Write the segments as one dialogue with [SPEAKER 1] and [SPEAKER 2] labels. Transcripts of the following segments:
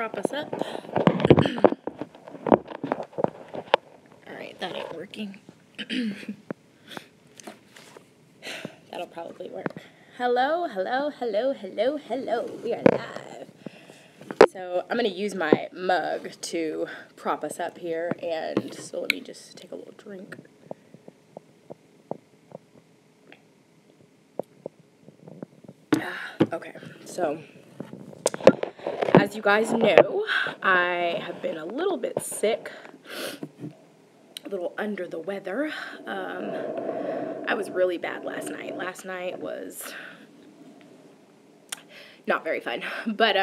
[SPEAKER 1] prop us up. Alright, that ain't working. That'll probably work. Hello, hello, hello, hello, hello. We are live. So I'm going to use my mug to prop us up here, and so let me just take a little drink. Okay, so as you guys know, I have been a little bit sick, a little under the weather. I was really bad last night. Last night was not very fun, but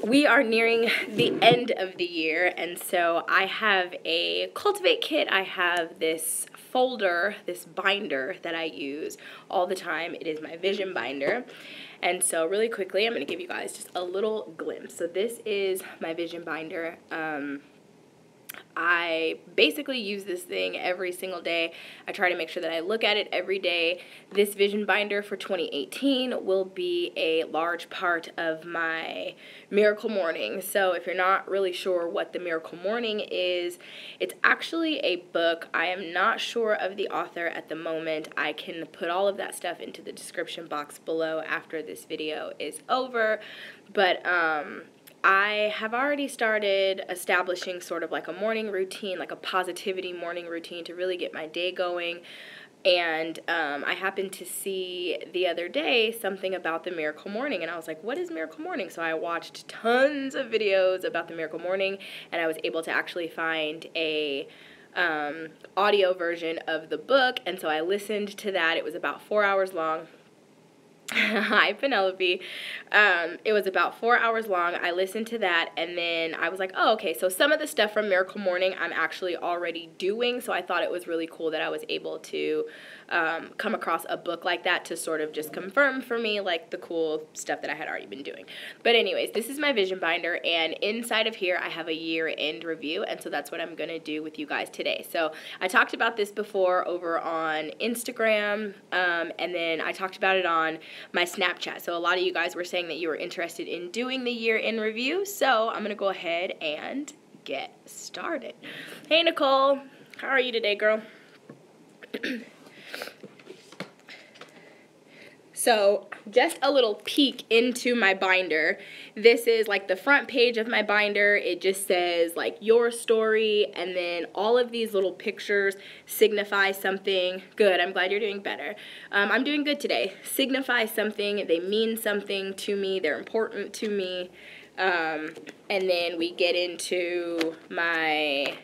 [SPEAKER 1] we are nearing the end of the year, and so I have a Cultivate kit. I have this folder, this binder that I use all the time. It is my vision binder. And so really quickly, I'm going to give you guys just a little glimpse. So this is my vision binder. I basically use this thing every single day. I try to make sure that I look at it every day. This vision binder for 2018 will be a large part of my Miracle Morning. So if you're not really sure what the Miracle Morning is, it's actually a book. I am not sure of the author at the moment. I can put all of that stuff into the description box below after this video is over. But I have already started establishing sort of like a morning routine, like a positivity morning routine to really get my day going. And I happened to see the other day something about the Miracle Morning, and I was like, what is Miracle Morning? So I watched tons of videos about the Miracle Morning, and I was able to actually find a audio version of the book, and so I listened to that. It was about 4 hours long. Hi, Penelope. It was about 4 hours long. I listened to that, and then I was like, oh, okay, so some of the stuff from Miracle Morning I'm actually already doing, so I thought it was really cool that I was able to come across a book like that to sort of just confirm for me, like, the cool stuff that I had already been doing. But anyways, this is my vision binder, and inside of here I have a year-end review, and so that's what I'm going to do with you guys today. So I talked about this before over on Instagram, and then I talked about it on my Snapchat. So a lot of you guys were saying that you were interested in doing the year-end review, so I'm going to go ahead and get started. Hey, Nicole. How are you today, girl? So just a little peek into my binder. This is like the front page of my binder. It just says like your story, and then all of these little pictures signify something. Good, I'm glad you're doing better. I'm doing good today. Signify something, they mean something to me, they're important to me. And then we get into my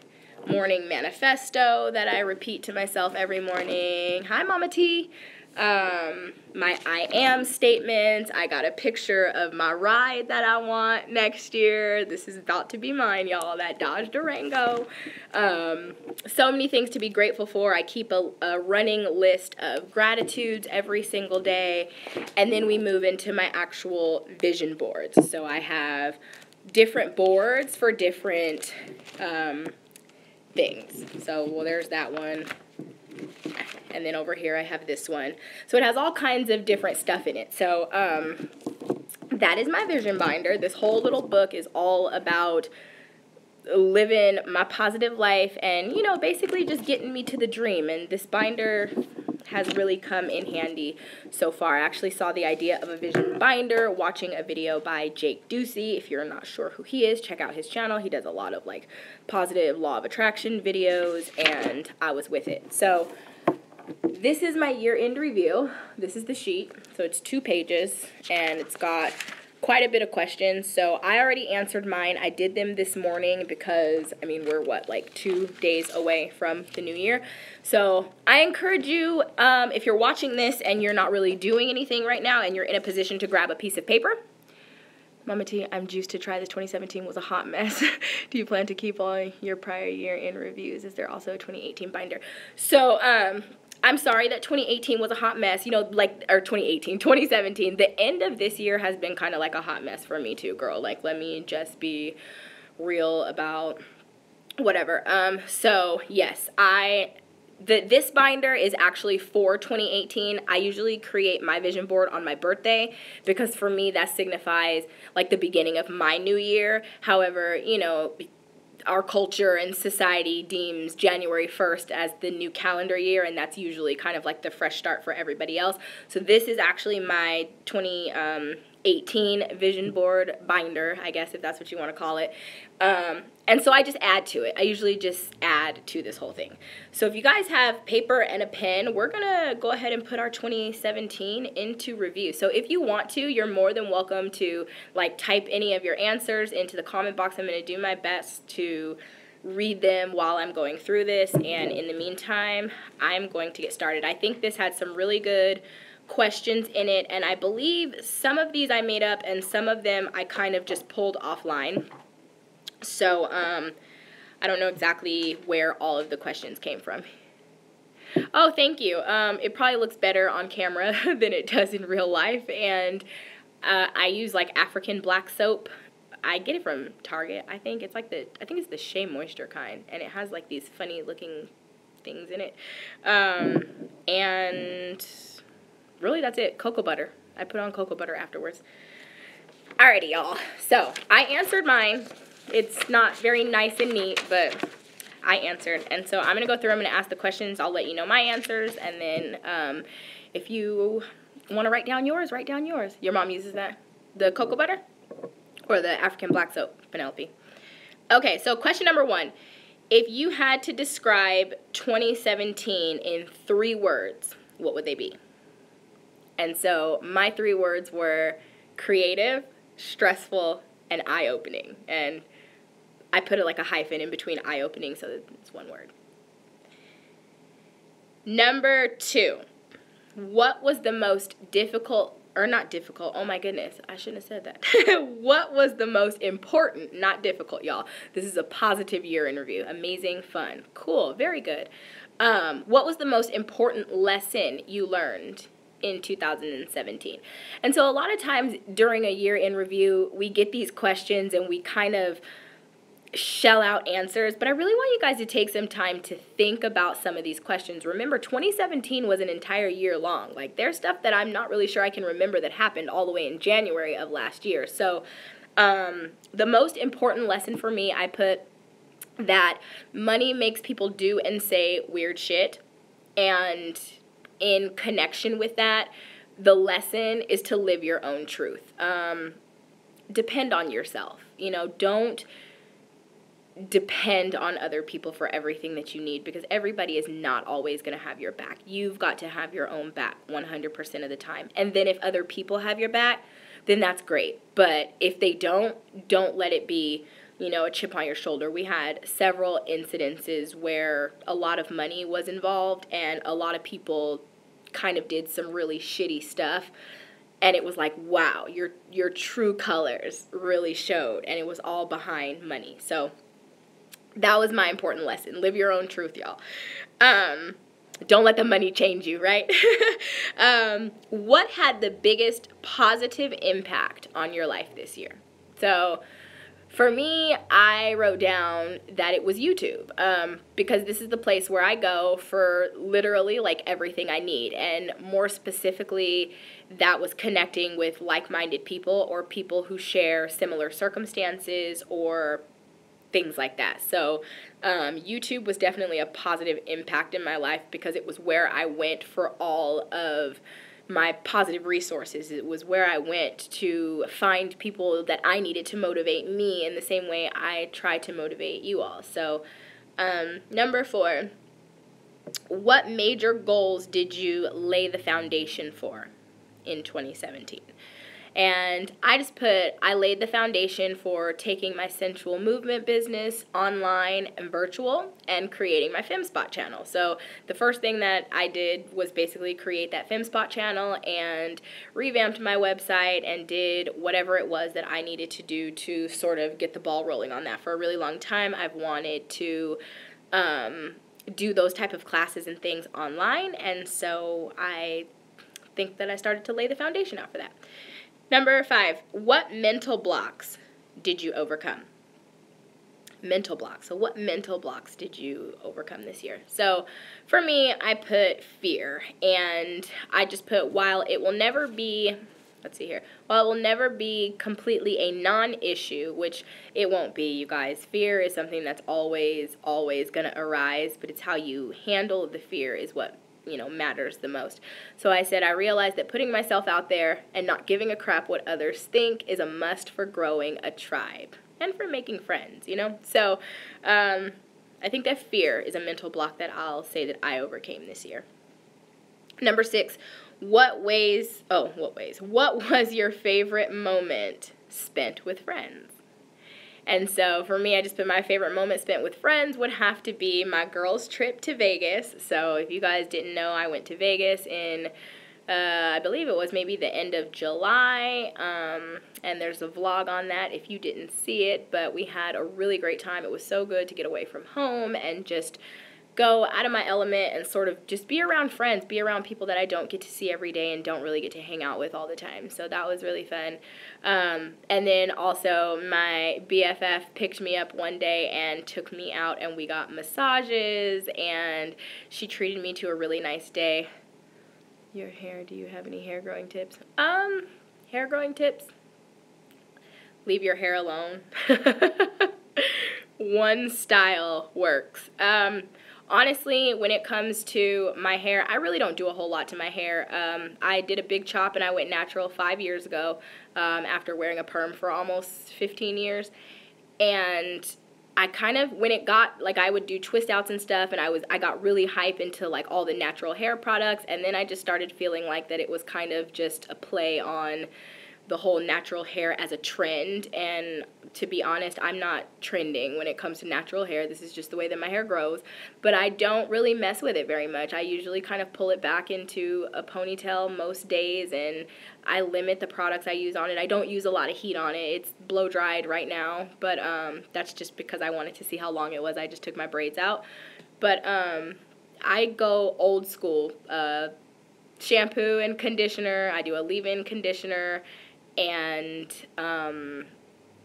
[SPEAKER 1] morning manifesto that I repeat to myself every morning. Hi, Mama T. My I am statements. I got a picture of my ride that I want next year. This is about to be mine, y'all, that Dodge Durango. So many things to be grateful for. I keep a running list of gratitudes every single day, and then we move into my actual vision boards. So I have different boards for different things. So, well, there's that one. And then over here I have this one. So it has all kinds of different stuff in it. So that is my vision binder. This whole little book is all about living my positive life and, you know, basically just getting me to the dream. And this binder has really come in handy so far. I actually saw the idea of a vision binder watching a video by Jake Ducey. If you're not sure who he is, check out his channel. He does a lot of like positive law of attraction videos, and I was with it. So this is my year-end review. This is the sheet. So it's 2 pages, and it's got quite a bit of questions. So I already answered mine. I did them this morning because, I mean, we're what, like 2 days away from the new year. So I encourage you, if you're watching this and you're not really doing anything right now and you're in a position to grab a piece of paper. Mama T, I'm juiced to try this. 2017 was a hot mess. Do you plan to keep all your prior year-end reviews? Is there also a 2018 binder? So, I'm sorry that 2018 was a hot mess, you know, like, or 2017. The end of this year has been kind of like a hot mess for me too, girl. Like, let me just be real about whatever. So, yes, I This binder is actually for 2018. I usually create my vision board on my birthday because for me that signifies like the beginning of my new year. However, you know, our culture and society deems January 1st as the new calendar year, and that's usually kind of like the fresh start for everybody else. So this is actually my 2018 vision board binder, I guess, if that's what you want to call it. And so I just add to it. I usually just add to this whole thing. So if you guys have paper and a pen, we're going to go ahead and put our 2017 into review. So if you want to, you're more than welcome to like type any of your answers into the comment box. I'm going to do my best to read them while I'm going through this. And in the meantime, I'm going to get started. I think this had some really good questions in it, and I believe some of these I made up and some of them I kind of just pulled offline. So, I don't know exactly where all of the questions came from. Oh, thank you. It probably looks better on camera than it does in real life, and I use like African black soap. I get it from Target. I think it's the Shea Moisture kind, and it has like these funny looking things in it. And really that's it. Cocoa butter. I put on cocoa butter afterwards. Alrighty, y'all. So I answered mine. It's not very nice and neat, but I answered. And so I'm going to go through, I'm going to ask the questions. I'll let you know my answers. And then if you want to write down yours, write down yours. Your mom uses that? The cocoa butter? Or the African black soap, Penelope? Okay, so question number 1. If you had to describe 2017 in 3 words, what would they be? And so my 3 words were creative, stressful, and eye-opening. And I put it like a hyphen in between eye-opening so that it's 1 word. Number 2, what was the most difficult, or not difficult, oh my goodness, I shouldn't have said that. What was the most important, not difficult, y'all. This is a positive year interview. Amazing, fun, cool, very good. What was the most important lesson you learned in 2017? And so a lot of times during a year in review, we get these questions and we kind of shell out answers, but I really want you guys to take some time to think about some of these questions. Remember, 2017 was an entire year long. Like, there's stuff that I'm not really sure I can remember that happened all the way in January of last year. So the most important lesson for me, I put that money makes people do and say weird shit, and in connection with that, the lesson is to live your own truth. Depend on yourself. You know, don't depend on other people for everything that you need, because everybody is not always going to have your back. You've got to have your own back 100% of the time. And then if other people have your back, then that's great. But if they don't let it be, you know, a chip on your shoulder. We had several incidences where a lot of money was involved and a lot of people kind of did some really shitty stuff. And it was like, wow, your true colors really showed, and it was all behind money. So that was my important lesson. Live your own truth, y'all. Don't let the money change you, right? What had the biggest positive impact on your life this year? So for me, I wrote down that it was YouTube, because this is the place where I go for literally like everything I need. And more specifically, that was connecting with like-minded people or people who share similar circumstances or things like that. So YouTube was definitely a positive impact in my life because it was where I went for all of my positive resources. It was where I went to find people that I needed to motivate me in the same way I try to motivate you all. So number 4, what major goals did you lay the foundation for in 2017? And I just put, I laid the foundation for taking my sensual movement business online and virtual and creating my FemSpot channel. So the first thing that I did was basically create that FemSpot channel and revamped my website and did whatever it was that I needed to do to sort of get the ball rolling on that. For a really long time, I've wanted to do those type of classes and things online, and so I think that I started to lay the foundation out for that. Number 5, what mental blocks did you overcome? mental blocks. So what mental blocks did you overcome this year? So for me, I put fear, and I just put, while it will never be, let's see here, while it will never be completely a non-issue, which it won't be, you guys. Fear is something that's always going to arise, but it's how you handle the fear is what, you know, matters the most. So I said, I realized that putting myself out there and not giving a crap what others think is a must for growing a tribe and for making friends, you know? So I think that fear is a mental block that I'll say that I overcame this year. Number 6, what was your favorite moment spent with friends? And so for me, I just put my favorite moment spent with friends would have to be my girls' trip to Vegas. So if you guys didn't know, I went to Vegas in I believe it was maybe the end of July, and there's a vlog on that if you didn't see it, but we had a really great time. It was so good to get away from home and just go out of my element and sort of just be around friends, be around people that I don't get to see every day and don't really get to hang out with all the time. So that was really fun. And then also my BFF picked me up one day and took me out, and we got massages, and she treated me to a really nice day. Your hair, do you have any hair growing tips? Hair growing tips? Leave your hair alone. One style works. Honestly, when it comes to my hair, I really don't do a whole lot to my hair. I did a big chop and I went natural 5 years ago after wearing a perm for almost 15 years. And I kind of, when it got, like, I would do twist outs and stuff, and I got really hype into, like, all the natural hair products, and then I just started feeling like that it was kind of just a play on the whole natural hair as a trend, and to be honest, I'm not trending when it comes to natural hair. This is just the way that my hair grows, but I don't really mess with it very much. I usually kind of pull it back into a ponytail most days, and I limit the products I use on it. I don't use a lot of heat on it. It's blow dried right now, but that's just because I wanted to see how long it was. I just took my braids out, but I go old school. Shampoo and conditioner. I do a leave-in conditioner and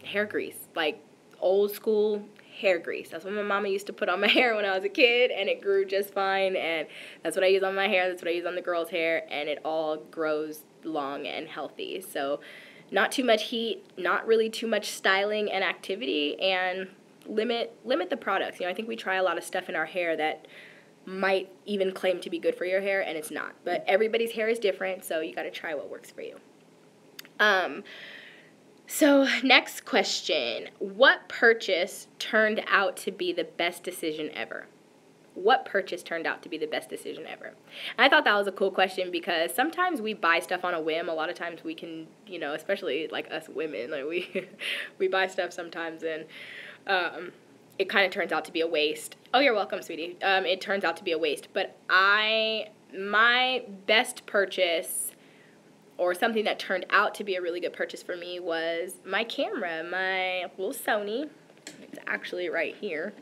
[SPEAKER 1] hair grease, like old school hair grease. That's what my mama used to put on my hair when I was a kid, and it grew just fine, and that's what I use on my hair, that's what I use on the girls' hair, and it all grows long and healthy. So not too much heat, not really too much styling and activity, and limit the products. You know, I think we try a lot of stuff in our hair that might even claim to be good for your hair, and it's not. But everybody's hair is different, so you got to try what works for you. So next question, what purchase turned out to be the best decision ever? What purchase turned out to be the best decision ever? And I thought that was a cool question because sometimes we buy stuff on a whim. A lot of times we can, you know, especially like us women, like we buy stuff sometimes and it kind of turns out to be a waste. Oh, you're welcome, sweetie. It turns out to be a waste. But my best purchase, or something that turned out to be a really good purchase for me, was my camera, my little Sony. It's actually right here.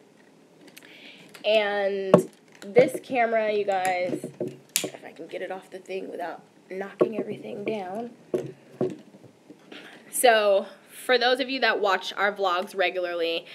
[SPEAKER 1] And this camera, you guys, if I can get it off the thing without knocking everything down. So, for those of you that watch our vlogs regularly,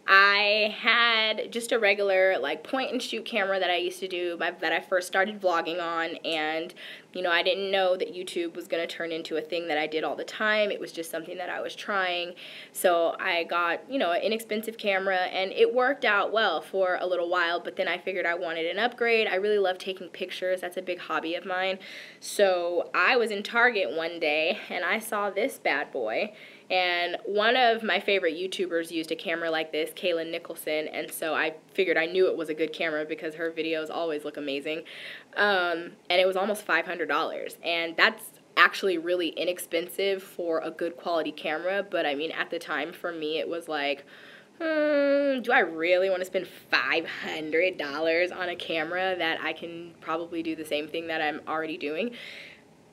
[SPEAKER 1] I had just a regular, like, point-and-shoot camera that I used to do, that I first started vlogging on, and, you know, I didn't know that YouTube was going to turn into a thing that I did all the time. It was just something that I was trying, so I got, you know, an inexpensive camera, and it worked out well for a little while, but then I figured I wanted an upgrade. I really love taking pictures. That's a big hobby of mine, so I was in Target one day, and I saw this bad boy, and one of my favorite YouTubers used a camera like this, Kaylin Nicholson, and so I figured I knew it was a good camera because her videos always look amazing, and it was almost $500, and that's actually really inexpensive for a good quality camera, but I mean, at the time for me it was like, do I really want to spend $500 on a camera that I can probably do the same thing that I'm already doing?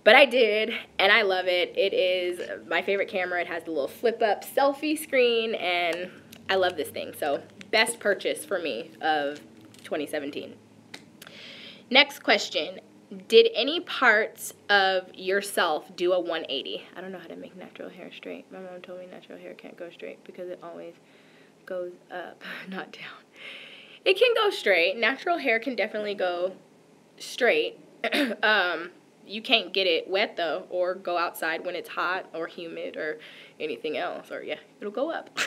[SPEAKER 1] But I did, and I love it. It is my favorite camera. It has the little flip-up selfie screen, and I love this thing. So, best purchase for me of 2017. Next question. Did any parts of yourself do a 180? I don't know how to make natural hair straight. My mom told me natural hair can't go straight because it always goes up, not down. It can go straight. Natural hair can definitely go straight. You can't get it wet, though, or go outside when it's hot or humid or anything else, or, yeah, it'll go up.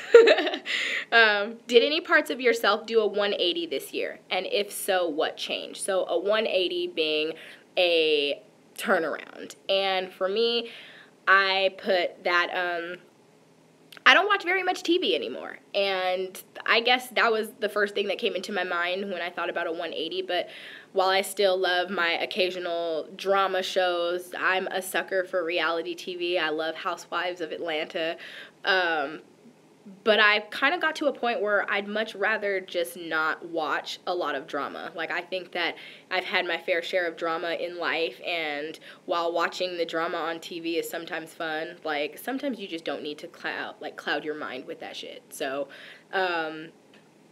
[SPEAKER 1] Did any parts of yourself do a 180 this year? And if so, what changed? So a 180 being a turnaround. And for me, I put that, I don't watch very much TV anymore, and I guess that was the first thing that came into my mind when I thought about a 180, but while I still love my occasional drama shows, I'm a sucker for reality TV. I love Housewives of Atlanta, but I kind of got to a point where I'd much rather just not watch a lot of drama. Like, I think that I've had my fair share of drama in life, and while watching the drama on TV is sometimes fun, like, sometimes you just don't need to cloud your mind with that shit. So,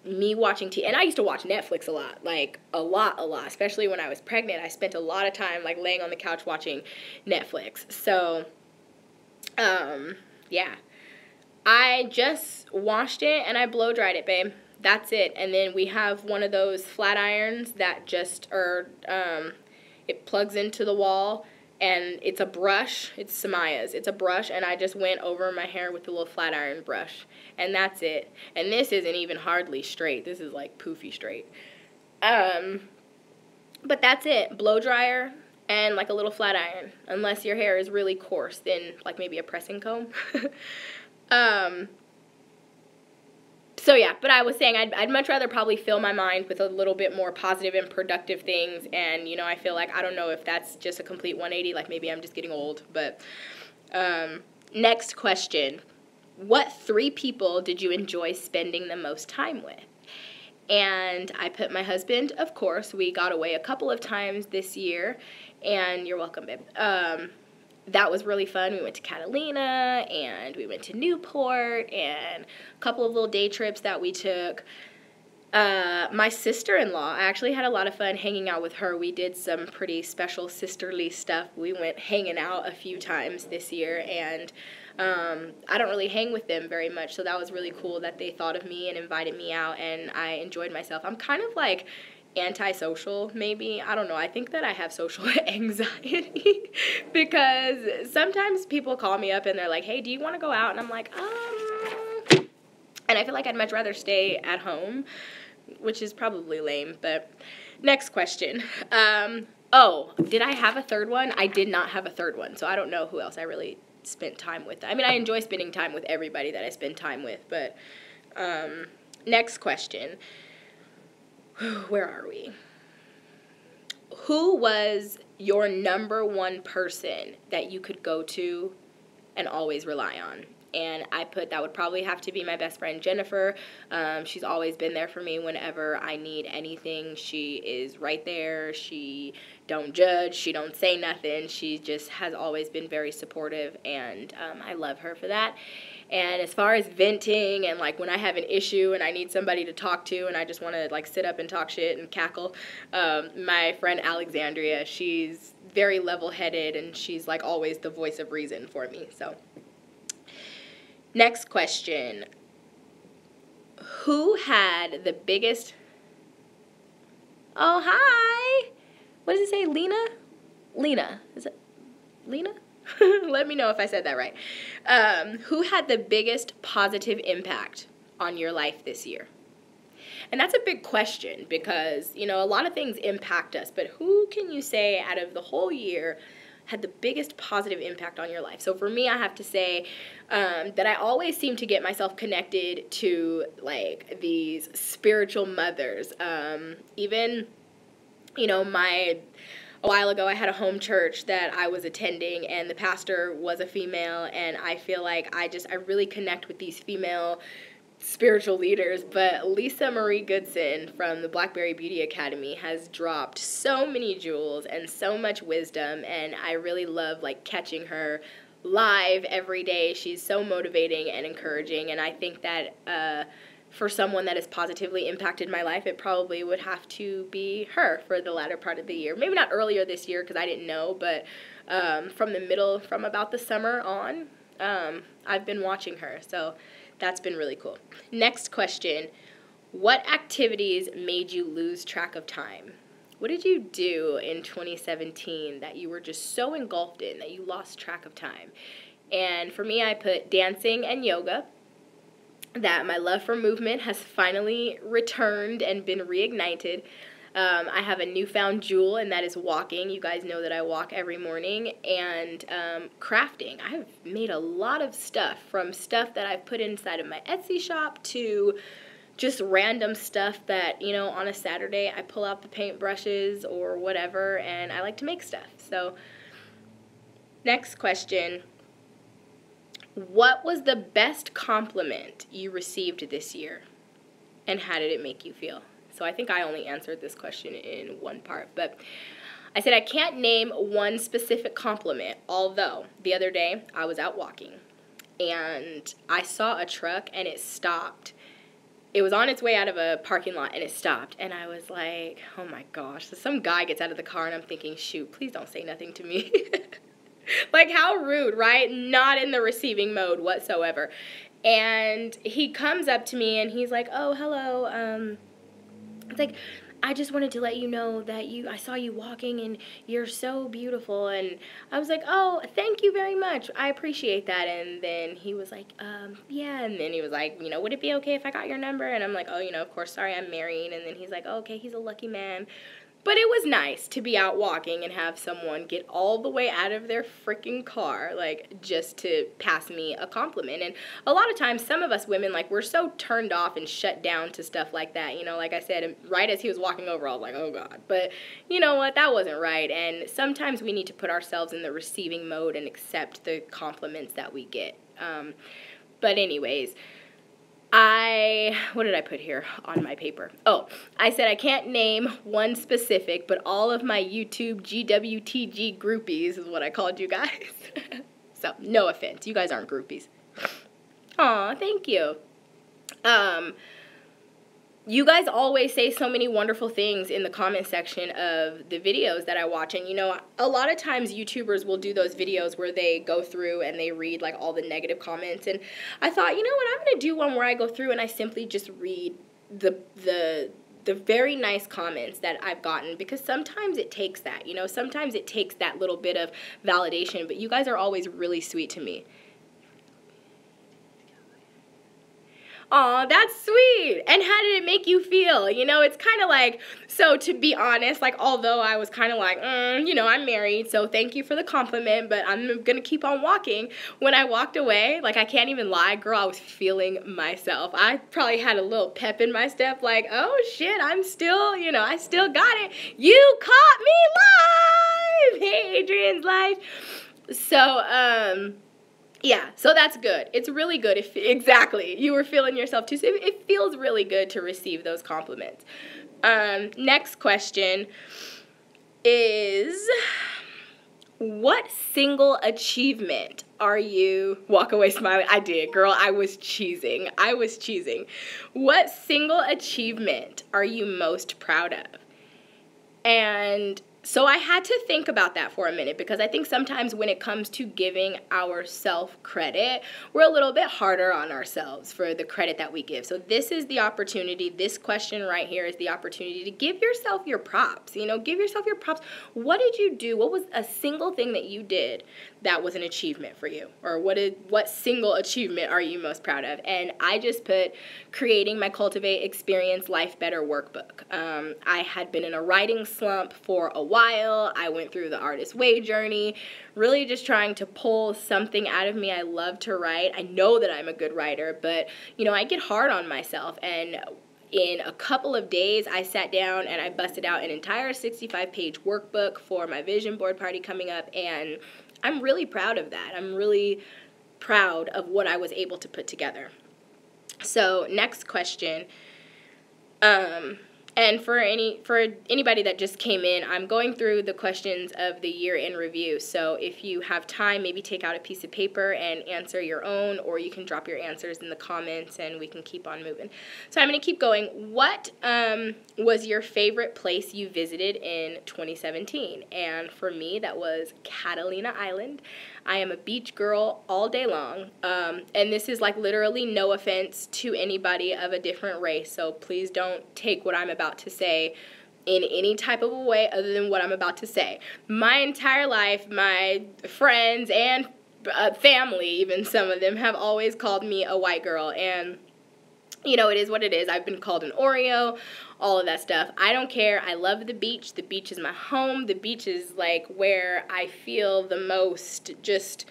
[SPEAKER 1] me watching TV, and I used to watch Netflix a lot, like, a lot, especially when I was pregnant. I spent a lot of time, like, laying on the couch watching Netflix. So, yeah. I just washed it and I blow dried it, babe. That's it. And then we have one of those flat irons that just it plugs into the wall, and it's a brush. It's Samaya's. It's a brush, and I just went over my hair with the little flat iron brush, and that's it. And this isn't even hardly straight. This is like poofy straight. But that's it. Blow dryer and like a little flat iron. Unless your hair is really coarse, then like maybe a pressing comb. So yeah, but I was saying I'd much rather probably fill my mind with a little bit more positive and productive things, and, you know, I feel like, I don't know if that's just a complete 180, like maybe I'm just getting old, but, next question. What 3 people did you enjoy spending the most time with? And I put my husband, of course. We got away a couple of times this year, and you're welcome, babe. That was really fun. We went to Catalina, and we went to Newport, and a couple of little day trips that we took. My sister-in-law, I actually had a lot of fun hanging out with her. We did some pretty special sisterly stuff. We went hanging out a few times this year, and I don't really hang with them very much, so that was really cool that they thought of me and invited me out, and I enjoyed myself. I'm kind of like antisocial, maybe. I don't know. I think that I have social anxiety because sometimes people call me up and they're like, hey, do you want to go out? And I'm like, and I feel like I'd much rather stay at home, which is probably lame, but next question. Oh, did I have a third one? I did not have a third one, so I don't know who else I really spent time with. I mean, I enjoy spending time with everybody that I spend time with, but next question. Where are we? Who was your number one person that you could go to and always rely on? And I put that would probably have to be my best friend, Jennifer. She's always been there for me whenever I need anything. She is right there. She don't judge. She don't say nothing. She just has always been very supportive, and I love her for that. And as far as venting and, like, when I have an issue and I need somebody to talk to and I just want to, like, sit up and talk shit and cackle, my friend Alexandria, she's very level-headed, and she's, like, always the voice of reason for me. So, next question. Who had the biggest... Oh, hi! What does it say? Lena? Lena. Is it Lena? Let me know if I said that right. Who had the biggest positive impact on your life this year? And that's a big question because, you know, a lot of things impact us, but who can you say out of the whole year had the biggest positive impact on your life? So for me, I have to say that I always seem to get myself connected to, like, these spiritual mothers. Even, you know, a while ago, I had a home church that I was attending, and the pastor was a female, and I feel like I really connect with these female spiritual leaders. But Lisa Marie Goodson from the Blackberry Beauty Academy has dropped so many jewels and so much wisdom, and I really love, like, catching her live every day. She's so motivating and encouraging, and I think that for someone that has positively impacted my life, it probably would have to be her for the latter part of the year. Maybe not earlier this year because I didn't know, but from about the summer on, I've been watching her. So that's been really cool. Next question. What activities made you lose track of time? What did you do in 2017 that you were just so engulfed in that you lost track of time? And for me, I put dancing and yoga, that my love for movement has finally returned and been reignited. I have a newfound jewel, and that is walking. You guys know that I walk every morning. And crafting. I've made a lot of stuff, from stuff that I've put inside of my Etsy shop to just random stuff that, you know, on a Saturday I pull out the paintbrushes or whatever, and I like to make stuff. So, next question. What was the best compliment you received this year, and how did it make you feel? So I think I only answered this question in one part, but I said I can't name one specific compliment, although the other day I was out walking and I saw a truck and it stopped. It was on its way out of a parking lot and it stopped, and I was like, oh my gosh. So some guy gets out of the car and I'm thinking, shoot, please don't say nothing to me. Like, how rude, right? Not in the receiving mode whatsoever. And he comes up to me and he's like, oh, hello, it's like, I just wanted to let you know that I saw you walking and you're so beautiful. And I was like, oh, thank you very much. I appreciate that. And then he was like, yeah. And then he was like, you know, would it be okay if I got your number? And I'm like, oh, you know, of course, sorry, I'm married. And then he's like, oh, okay, he's a lucky man. But it was nice to be out walking and have someone get all the way out of their freaking car, like, just to pass me a compliment. And a lot of times, some of us women, like, we're so turned off and shut down to stuff like that. You know, like I said, right as he was walking over, I was like, oh, God. But you know what? That wasn't right. And sometimes we need to put ourselves in the receiving mode and accept the compliments that we get. But anyways, what did I put here on my paper? Oh, I said I can't name one specific, but all of my YouTube GWTG groupies is what I called you guys. So, no offense. You guys aren't groupies. Aw, thank you. You guys always say so many wonderful things in the comment section of the videos that I watch. And, you know, a lot of times YouTubers will do those videos where they go through and they read, like, all the negative comments. And I thought, you know what, I'm going to do one where I go through and I simply just read the very nice comments that I've gotten, because sometimes it takes that, you know. Sometimes it takes that little bit of validation. But you guys are always really sweet to me. Aw, that's sweet. And how did it make you feel? You know, it's kind of like, so to be honest, like, although I was kind of like, you know, I'm married, so thank you for the compliment, but I'm going to keep on walking. When I walked away, like, I can't even lie, girl, I was feeling myself. I probably had a little pep in my step, like, oh, shit, I'm still, you know, I still got it. You caught me live! Hey, Adrian's live. So, yeah, so that's good. It's really good. Exactly. You were feeling yourself too. So it feels really good to receive those compliments. Next question is, what single achievement are you... Walk away smiling. I did, girl. I was cheesing. What single achievement are you most proud of? And so I had to think about that for a minute, because I think sometimes when it comes to giving ourselves credit, we're a little bit harder on ourselves for the credit that we give. So this is the opportunity, this question right here is the opportunity to give yourself your props. You know, give yourself your props. What did you do? What was a single thing that you did that was an achievement for you? Or what single achievement are you most proud of? And I just put creating my Cultivate Experience Life Better workbook. I had been in a writing slump for a while. I went through the Artist Way journey, really just trying to pull something out of me. I love to write. I know that I'm a good writer, but, you know, I get hard on myself. And in a couple of days, I sat down and I busted out an entire 65-page workbook for my vision board party coming up, and I'm really proud of that. I'm really proud of what I was able to put together. So, next question. And for anybody that just came in, I'm going through the questions of the year in review. So if you have time, maybe take out a piece of paper and answer your own, or you can drop your answers in the comments and we can keep on moving. So I'm going to keep going. What was your favorite place you visited in 2017? And for me, that was Catalina Island. I am a beach girl all day long. And this is like literally no offense to anybody of a different race. So please don't take what I'm about to say in any type of a way other than what I'm about to say. My entire life, my friends and family, even some of them, have always called me a white girl. And you know, it is what it is. I've been called an Oreo, all of that stuff. I don't care. I love the beach. The beach is my home. The beach is like where I feel the most just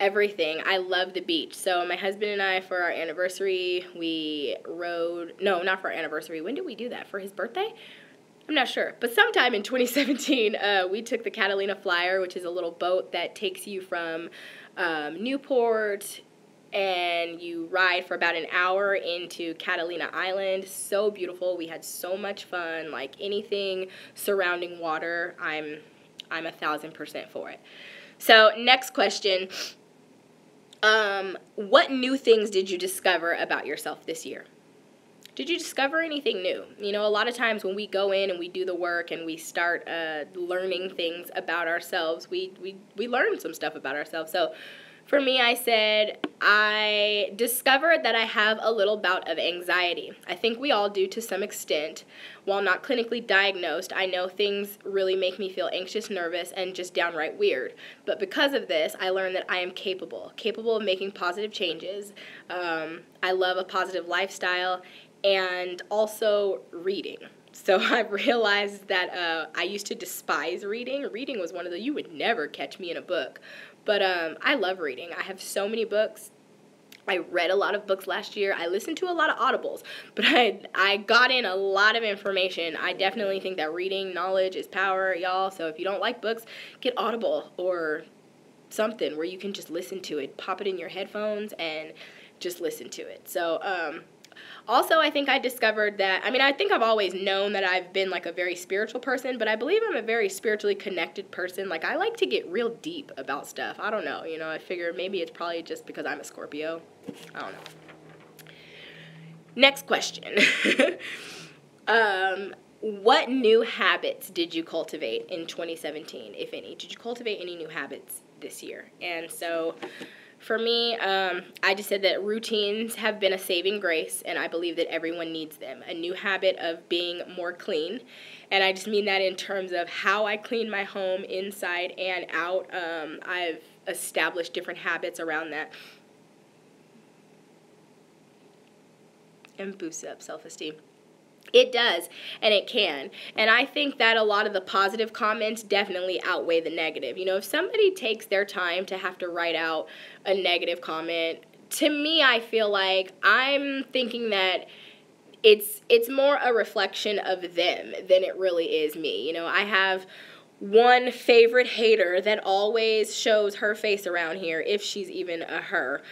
[SPEAKER 1] everything. I love the beach. So my husband and I, for our anniversary, we rode, no, not for our anniversary. When did we do that? For his birthday? I'm not sure. But sometime in 2017, we took the Catalina Flyer, which is a little boat that takes you from Newport, and you ride for about an hour into Catalina Island. So beautiful. We had so much fun. Like anything surrounding water, I'm 1,000% for it. So next question. What new things did you discover about yourself this year? Did you discover anything new? You know, a lot of times when we go in and we do the work and we start learning things about ourselves, we learn some stuff about ourselves. So for me, I said, I discovered that I have a little bout of anxiety. I think we all do to some extent. While not clinically diagnosed, I know things really make me feel anxious, nervous, and just downright weird. But because of this, I learned that I am capable of making positive changes. I love a positive lifestyle and also reading. So I've realized that I used to despise reading. Reading was one of the, you would never catch me in a book. But I love reading. I have so many books. I read a lot of books last year. I listened to a lot of audibles. But I got in a lot of information. I definitely think that reading knowledge is power, y'all. So if you don't like books, get Audible or something where you can just listen to it. Pop it in your headphones and just listen to it. So also, I think I discovered that, I mean, I think I've always known that I've been like a very spiritual person, but I believe I'm a very spiritually connected person. Like, I like to get real deep about stuff. I don't know, you know, I figure maybe it's probably just because I'm a Scorpio. I don't know. Next question. What new habits did you cultivate in 2017, if any? Did you cultivate any new habits this year? And so for me, I just said that routines have been a saving grace, and I believe that everyone needs them. A new habit of being more clean, and I just mean that in terms of how I clean my home inside and out. I've established different habits around that and boosts up self-esteem. It does, and it can. And I think that a lot of the positive comments definitely outweigh the negative. You know, if somebody takes their time to have to write out a negative comment, to me, I feel like I'm thinking that it's more a reflection of them than it really is me. You know, I have one favorite hater that always shows her face around here, if she's even a her.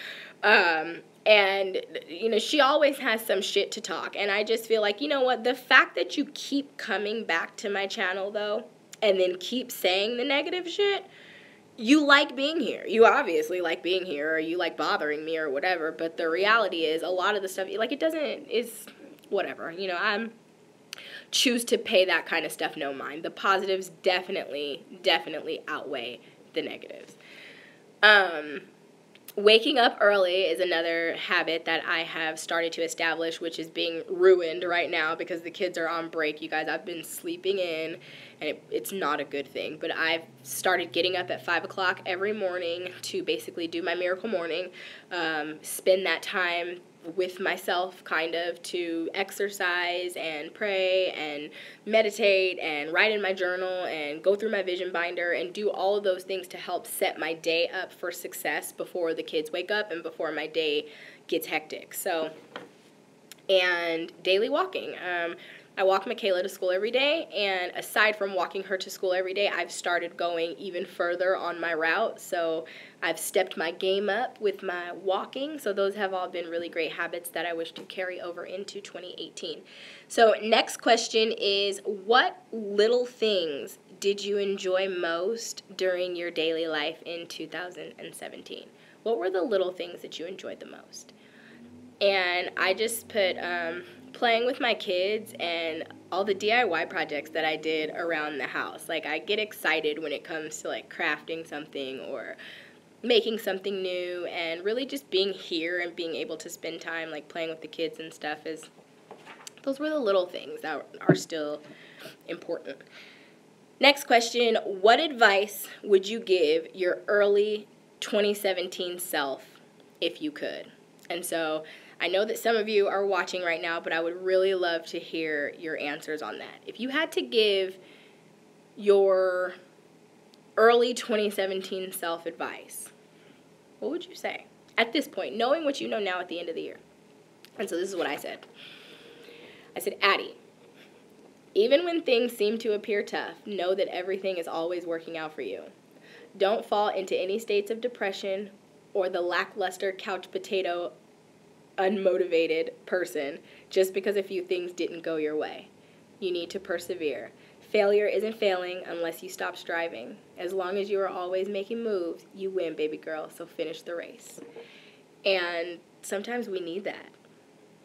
[SPEAKER 1] And, you know, she always has some shit to talk. And I just feel like, you know what, the fact that you keep coming back to my channel, though, and then keep saying the negative shit, you like being here. You obviously like being here, or you like bothering me or whatever. But the reality is, a lot of the stuff, like, it doesn't, is whatever. You know, I'm choose to pay that kind of stuff no mind. The positives definitely outweigh the negatives. Waking up early is another habit that I have started to establish, which is being ruined right now because the kids are on break. You guys, I've been sleeping in, and it's not a good thing. But I've started getting up at 5 o'clock every morning to basically do my miracle morning, spend that time with myself, kind of, to exercise and pray and meditate and write in my journal and go through my vision binder and do all of those things to help set my day up for success before the kids wake up and before my day gets hectic. So, and daily walking. I walk Michaela to school every day, and aside from walking her to school every day, I've started going even further on my route. So I've stepped my game up with my walking. So those have all been really great habits that I wish to carry over into 2018. So next question is, what little things did you enjoy most during your daily life in 2017? What were the little things that you enjoyed the most? And I just put playing with my kids and all the DIY projects that I did around the house. Like, I get excited when it comes to, like, crafting something or making something new and really just being here and being able to spend time like playing with the kids and stuff those were the little things that are still important. Next question, what advice would you give your early 2017 self if you could? And so I know that some of you are watching right now, but I would really love to hear your answers on that. If you had to give your early 2017 self advice, what would you say at this point, knowing what you know now at the end of the year? And so this is what I said. I said, Addie, even when things seem to appear tough, know that everything is always working out for you. Don't fall into any states of depression or the lackluster couch potato, unmotivated person just because a few things didn't go your way. You need to persevere. Failure isn't failing unless you stop striving. As long as you are always making moves, you win, baby girl, so finish the race. And sometimes we need that.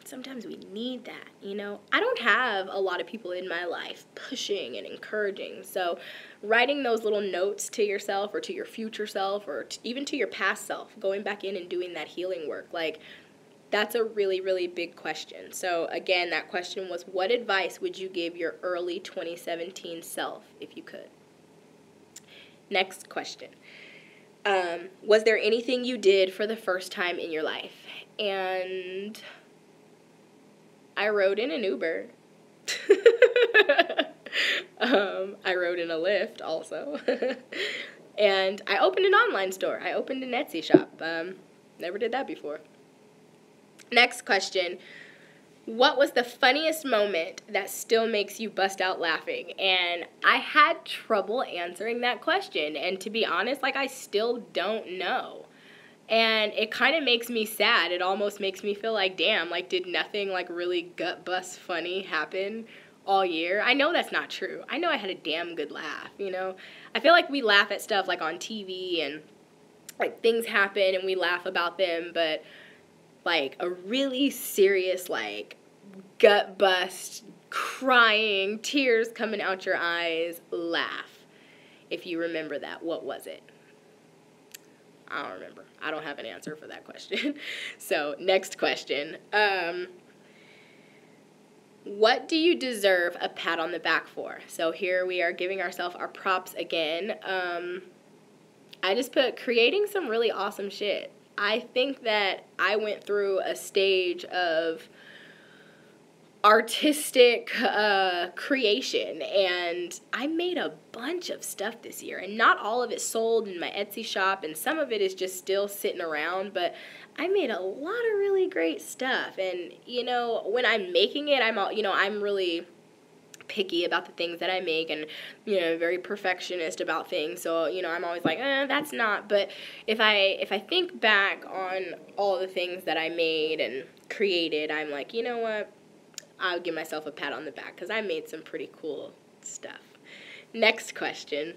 [SPEAKER 1] Sometimes we need that, you know. I don't have a lot of people in my life pushing and encouraging. So writing those little notes to yourself or to your future self or even to your past self, going back in and doing that healing work, like that's a really, really big question. So again, that question was, what advice would you give your early 2017 self if you could? Next question. Was there anything you did for the first time in your life? And I rode in an Uber. I rode in a Lyft also. And I opened an online store. I opened an Etsy shop. Never did that before. Next question. What was the funniest moment that still makes you bust out laughing? And I had trouble answering that question. And to be honest, like I still don't know. And it kind of makes me sad. It almost makes me feel like, damn, like did nothing like really gut bust funny happen all year? I know that's not true. I know I had a damn good laugh, you know? I feel like we laugh at stuff like on TV and like things happen and we laugh about them, but like a really serious like gut bust, crying, tears coming out your eyes, laugh. If you remember that, what was it? I don't remember. I don't have an answer for that question. So, next question. What do you deserve a pat on the back for? So here we are giving ourselves our props again. I just put creating some really awesome shit. I think that I went through a stage of artistic creation, and I made a bunch of stuff this year, and not all of it sold in my Etsy shop, and some of it is just still sitting around, but I made a lot of really great stuff. And you know, when I'm making it, I'm really picky about the things that I make, and you know, very perfectionist about things. So you know, I'm always like, that's not. But if I think back on all the things that I made and created, I'm like, you know what? I'll give myself a pat on the back because I made some pretty cool stuff. Next question.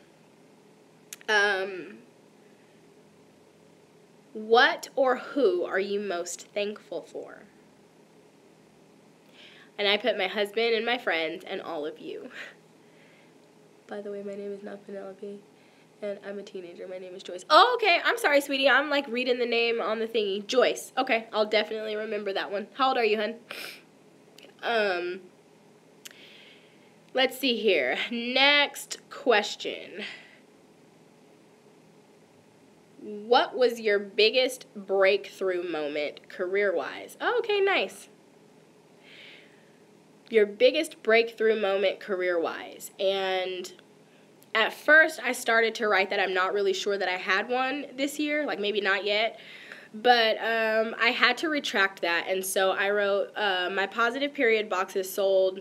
[SPEAKER 1] What or who are you most thankful for? And I put my husband and my friends and all of you. By the way, my name is not Penelope, and I'm a teenager. My name is Joyce. Oh, okay. I'm sorry, sweetie. I'm like reading the name on the thingy. Joyce. Okay, I'll definitely remember that one. How old are you, hun? Let's see here. Next question. What was your biggest breakthrough moment career-wise? Oh, okay, nice. Your biggest breakthrough moment career-wise. And at first I started to write that I'm not really sure that I had one this year, like maybe not yet. But I had to retract that, and so I wrote, my positive period boxes sold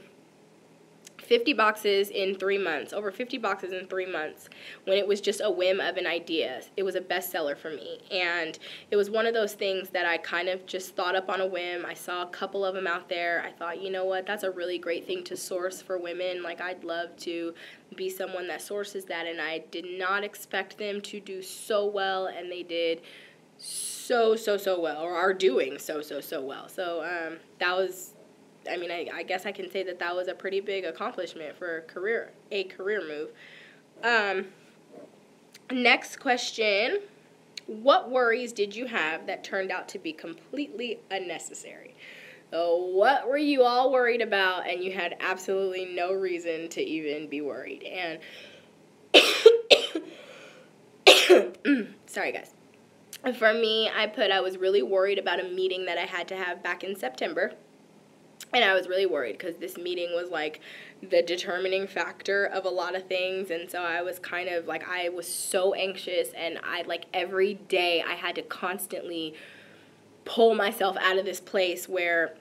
[SPEAKER 1] 50 boxes in 3 months, over 50 boxes in 3 months, when it was just a whim of an idea. It was a bestseller for me, and it was one of those things that I kind of just thought up on a whim. I saw a couple of them out there. I thought, you know what, that's a really great thing to source for women. Like, I'd love to be someone that sources that, and I did not expect them to do so well, and they did so well, or are doing so well. So that was, I mean, I guess I can say that was a pretty big accomplishment for a career move. Next question. What worries did you have that turned out to be completely unnecessary? What were you all worried about and you had absolutely no reason to even be worried? And sorry guys. For me, I was really worried about a meeting that I had to have back in September. And I was really worried because this meeting was like the determining factor of a lot of things. And so I was kind of like, I was so anxious, and every day I had to constantly pull myself out of this place where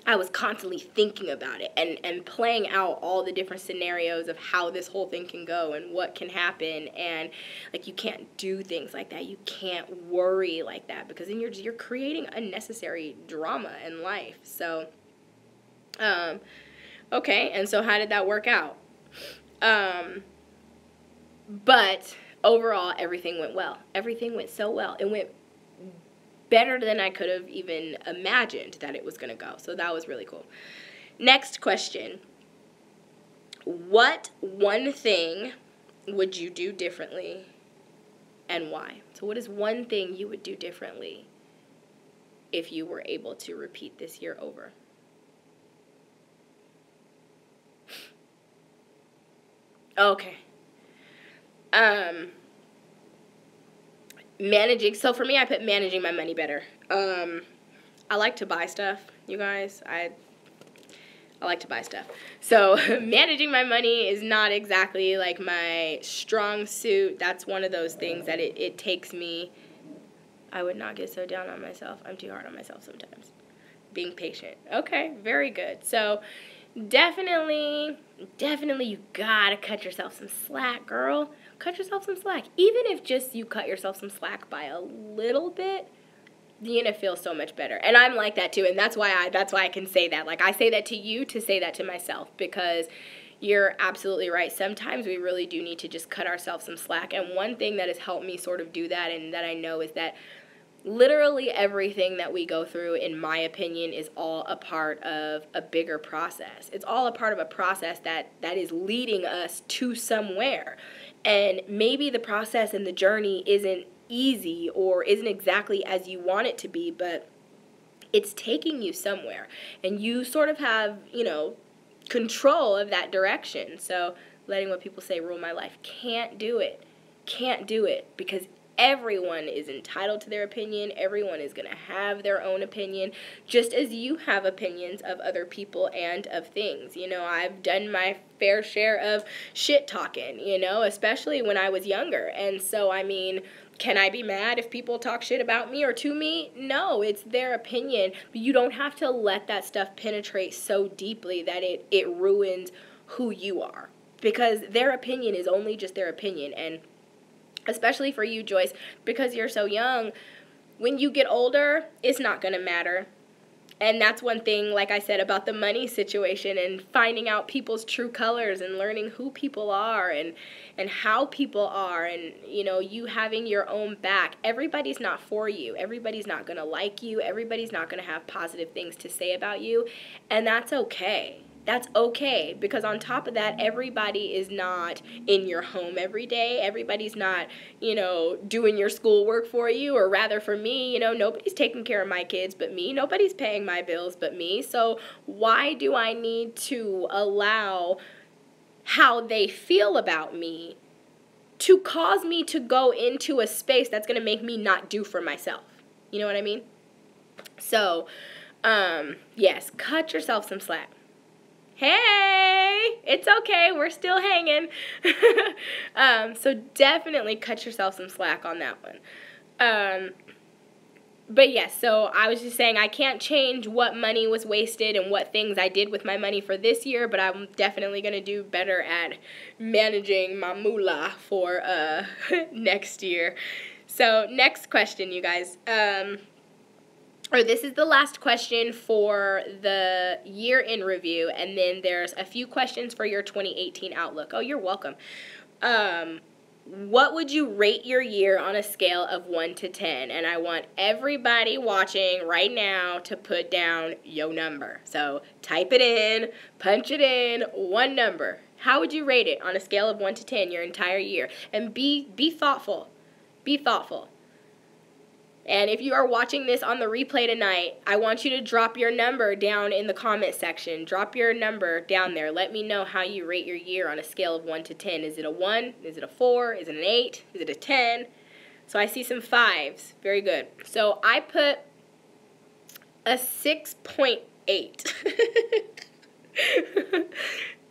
[SPEAKER 1] I was constantly thinking about it and playing out all the different scenarios of how this whole thing can go and what can happen. And like, you can't do things like that. You can't worry like that, because then you're creating unnecessary drama in life. So okay, and so how did that work out? But overall, everything went well. Everything went so well. It went better than I could have even imagined that it was going to go. So that was really cool. Next question. What one thing would you do differently, and why? So what is one thing you would do differently if you were able to repeat this year over? Okay. Managing. So for me, I put managing my money better. I like to buy stuff, you guys. I like to buy stuff. So managing my money is not exactly like my strong suit. That's one of those things that it takes me. I would not get so down on myself. I'm too hard on myself sometimes. Being patient. Okay, very good. So definitely you gotta cut yourself some slack, girl. Cut yourself some slack. Even if just you cut yourself some slack by a little bit, you're gonna feel so much better. And I'm like that too, and that's why I can say that. Like, I say that to you to say that to myself, because you're absolutely right. Sometimes we really do need to just cut ourselves some slack. And one thing that has helped me sort of do that, and that I know, is that literally everything that we go through, in my opinion, is all a part of a bigger process. It's all a part of a process that is leading us to somewhere. And maybe the process and the journey isn't easy or isn't exactly as you want it to be, but it's taking you somewhere. And you sort of have, control of that direction. So letting what people say rule my life. Can't do it. Can't do it, because everyone is entitled to their opinion. Everyone is going to have their own opinion, just as you have opinions of other people and of things. I've done my fair share of shit talking, especially when I was younger. And so, can I be mad if people talk shit about me or to me? No, it's their opinion. But you don't have to let that stuff penetrate so deeply that it ruins who you are. Because their opinion is only just their opinion. And especially for you, Joyce, because you're so young, when you get older, it's not going to matter. And that's one thing, like I said, about the money situation and finding out people's true colors and learning who people are and how people are, and, you having your own back. Everybody's not for you. Everybody's not going to like you. Everybody's not going to have positive things to say about you. And that's okay. That's okay, because on top of that, everybody is not in your home every day. Everybody's not, doing your schoolwork for you, or rather for me, nobody's taking care of my kids but me. Nobody's paying my bills but me. So why do I need to allow how they feel about me to cause me to go into a space that's going to make me not do for myself? You know what I mean? So, yes, cut yourself some slack. Hey, it's okay. We're still hanging. So definitely cut yourself some slack on that one. But yes, so I was just saying, I can't change what money was wasted and what things I did with my money for this year, but I'm definitely going to do better at managing my moolah for next year. So next question, you guys. This is the last question for the year in review, and then there's a few questions for your 2018 outlook. Oh, you're welcome. What would you rate your year on a scale of 1 to 10? And I want everybody watching right now to put down your number. So type it in, punch it in, one number. How would you rate it on a scale of 1 to 10 your entire year? And be thoughtful. Be thoughtful. And if you are watching this on the replay tonight, I want you to drop your number down in the comment section. Drop your number down there. Let me know how you rate your year on a scale of 1 to 10. Is it a 1? Is it a 4? Is it an 8? Is it a 10? So I see some 5s. Very good. So I put a 6.8.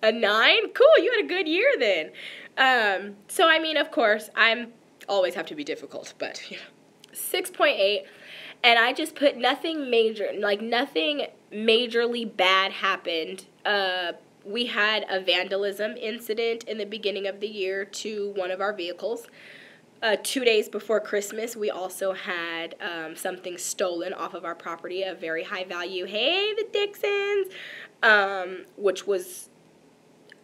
[SPEAKER 1] A 9? Cool, you had a good year then. So I mean, of course, I'm always have to be difficult, but you know. 6.8, and I just put nothing major, like nothing majorly bad happened. We had a vandalism incident in the beginning of the year to one of our vehicles. 2 days before Christmas, we also had something stolen off of our property, a very high value, hey, the Dixons, which was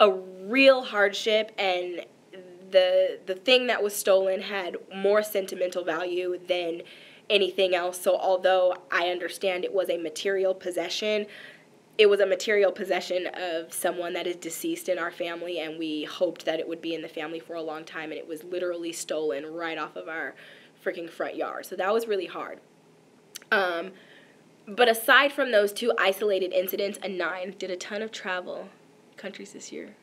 [SPEAKER 1] a real hardship, and the thing that was stolen had more sentimental value than anything else. So although I understand it was a material possession, it was a material possession of someone that is deceased in our family, and we hoped that it would be in the family for a long time, and it was literally stolen right off of our freaking front yard. So that was really hard. But aside from those 2 isolated incidents, a 9. Did a ton of travel countries this year.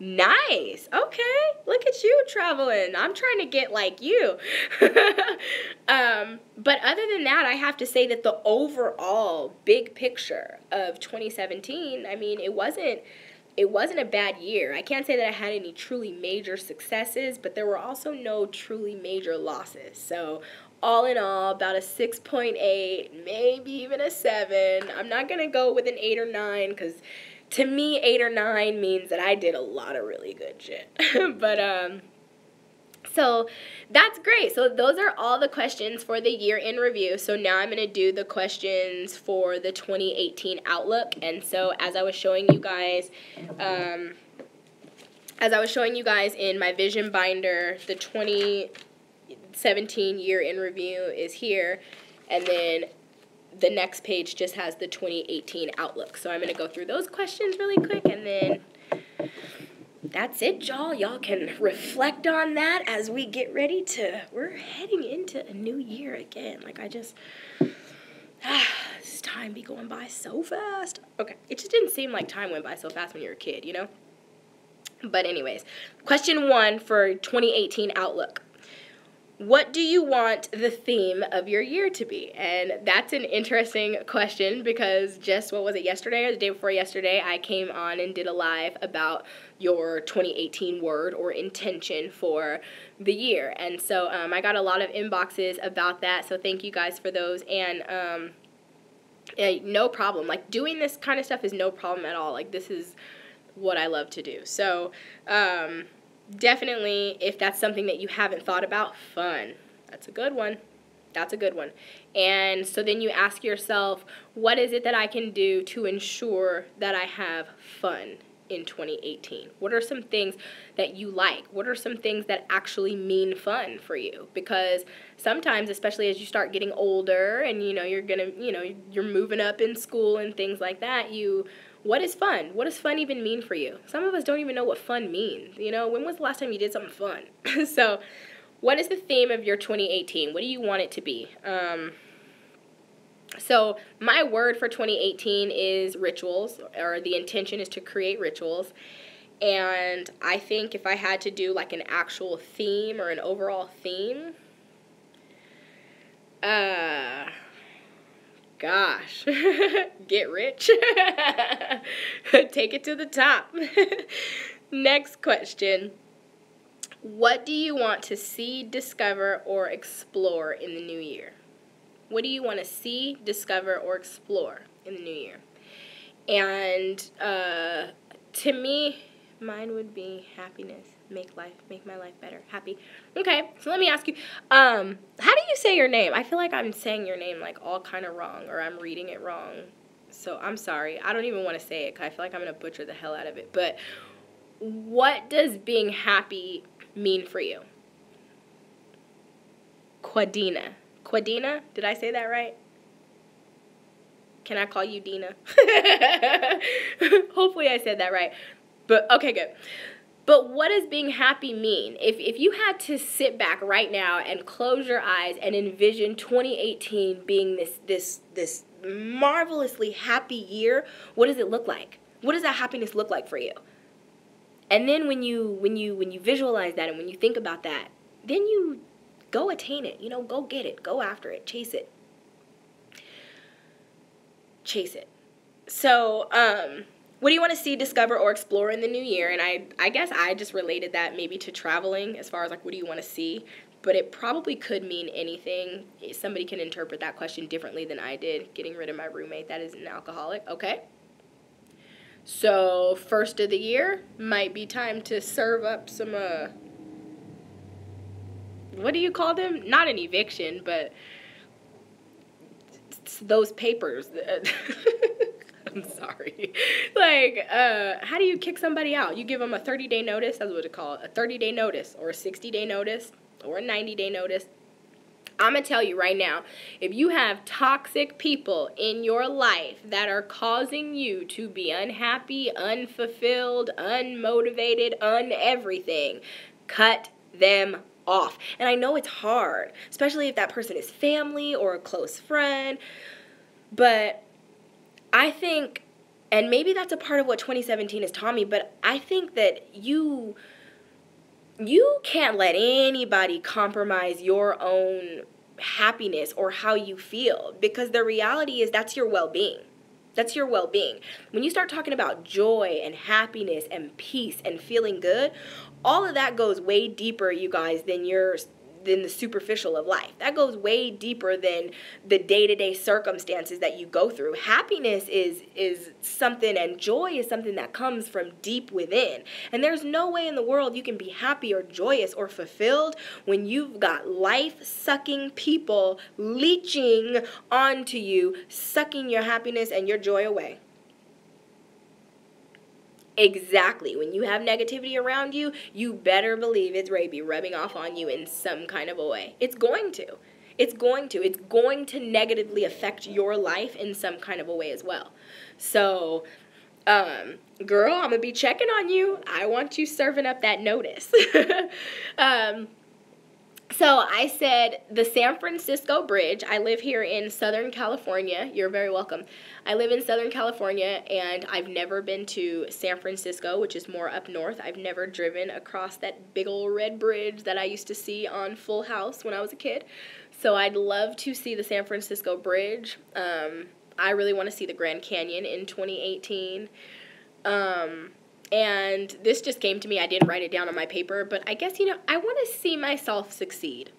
[SPEAKER 1] Nice. Okay. Look at you traveling. I'm trying to get like you. But other than that, I have to say that the overall big picture of 2017, I mean, it wasn't a bad year. I can't say that I had any truly major successes, but there were also no truly major losses. So all in all, about a 6.8, maybe even a 7. I'm not going to go with an 8 or 9 because to me, 8 or 9 means that I did a lot of really good shit. But, so that's great. So those are all the questions for the year in review. So now I'm going to do the questions for the 2018 outlook. And so as I was showing you guys, in my vision binder, the 2017 year in review is here. And then the next page just has the 2018 outlook. So I'm going to go through those questions really quick, and then that's it, y'all. Y'all can reflect on that as we get ready to, we're heading into a new year again. Like this time be going by so fast. Okay, it just didn't seem like time went by so fast when you were a kid, you know? But anyways, question 1 for 2018 outlook. What do you want the theme of your year to be? And that's an interesting question because just, what was it, yesterday or the day before yesterday, I came on and did a live about your 2018 word or intention for the year. And so I got a lot of inboxes about that, so thank you guys for those. And no problem. Like, doing this kind of stuff is no problem at all. Like, this is what I love to do. So, definitely, if that's something that you haven't thought about, fun. That's a good one. That's a good one. And so then you ask yourself, what is it that I can do to ensure that I have fun in 2018? What are some things that you like? What are some things that actually mean fun for you? Because sometimes, especially as you start getting older and, you're moving up in school and things like that, what is fun? What does fun even mean for you? Some of us don't even know what fun means. When was the last time you did something fun? So, what is the theme of your 2018? What do you want it to be? So, my word for 2018 is rituals, or the intention is to create rituals. And I think if I had to do like an actual theme or an overall theme, gosh, get rich. Take it to the top. Next question. What do you want to see, discover, or explore in the new year? What do you want to see, discover, or explore in the new year? And to me, mine would be happiness. Make my life better. Happy. Okay, so let me ask you, how do you say your name? I feel like I'm saying your name like all kind of wrong, or I'm reading it wrong. So I'm sorry. I don't even want to say it because I feel like I'm going to butcher the hell out of it. But what does being happy mean for you? Quadina. Quadina? Did I say that right? Can I call you Dina? Hopefully I said that right. But okay, good. But what does being happy mean? If you had to sit back right now and close your eyes and envision 2018 being this marvelously happy year, what does it look like? What does that happiness look like for you? And then when you visualize that and when you think about that, then you go attain it. Go get it. Go after it. Chase it. Chase it. So, what do you want to see, discover, or explore in the new year? And I guess I just related that maybe to traveling as far as like, what do you want to see? But it probably could mean anything. Somebody can interpret that question differently than I did. Getting rid of my roommate that is an alcoholic. Okay. So, first of the year, might be time to serve up some, what do you call them? Not an eviction, but those papers. I'm sorry. Like, how do you kick somebody out? You give them a 30-day notice. That's what it's called. A 30-day notice or a 60-day notice or a 90-day notice. I'm going to tell you right now, if you have toxic people in your life that are causing you to be unhappy, unfulfilled, unmotivated, everything, cut them off. And I know it's hard, especially if that person is family or a close friend, but I think, and maybe that's a part of what 2017 has taught me, but I think that you can't let anybody compromise your own happiness or how you feel, because the reality is that's your well-being. That's your well-being. When you start talking about joy and happiness and peace and feeling good, all of that goes way deeper, you guys, than the superficial of life. That goes way deeper than the day-to-day circumstances that you go through. Happiness is something, and joy is something that comes from deep within. And there's no way in the world you can be happy or joyous or fulfilled when you've got life-sucking people leeching onto you, sucking your happiness and your joy away. Exactly. When you have negativity around you, you better believe it's ready to be rubbing off on you in some kind of a way. It's going to. It's going to negatively affect your life in some kind of a way as well. So, girl, I'm going to be checking on you. I want you serving up that notice. So I said the San Francisco Bridge. I live here in Southern California. You're very welcome. I live in Southern California, and I've never been to San Francisco, which is more up north. I've never driven across that big old red bridge that I used to see on Full House when I was a kid. So I'd love to see the San Francisco Bridge. I really want to see the Grand Canyon in 2018. And this just came to me. I didn't write it down on my paper, but I guess, I want to see myself succeed.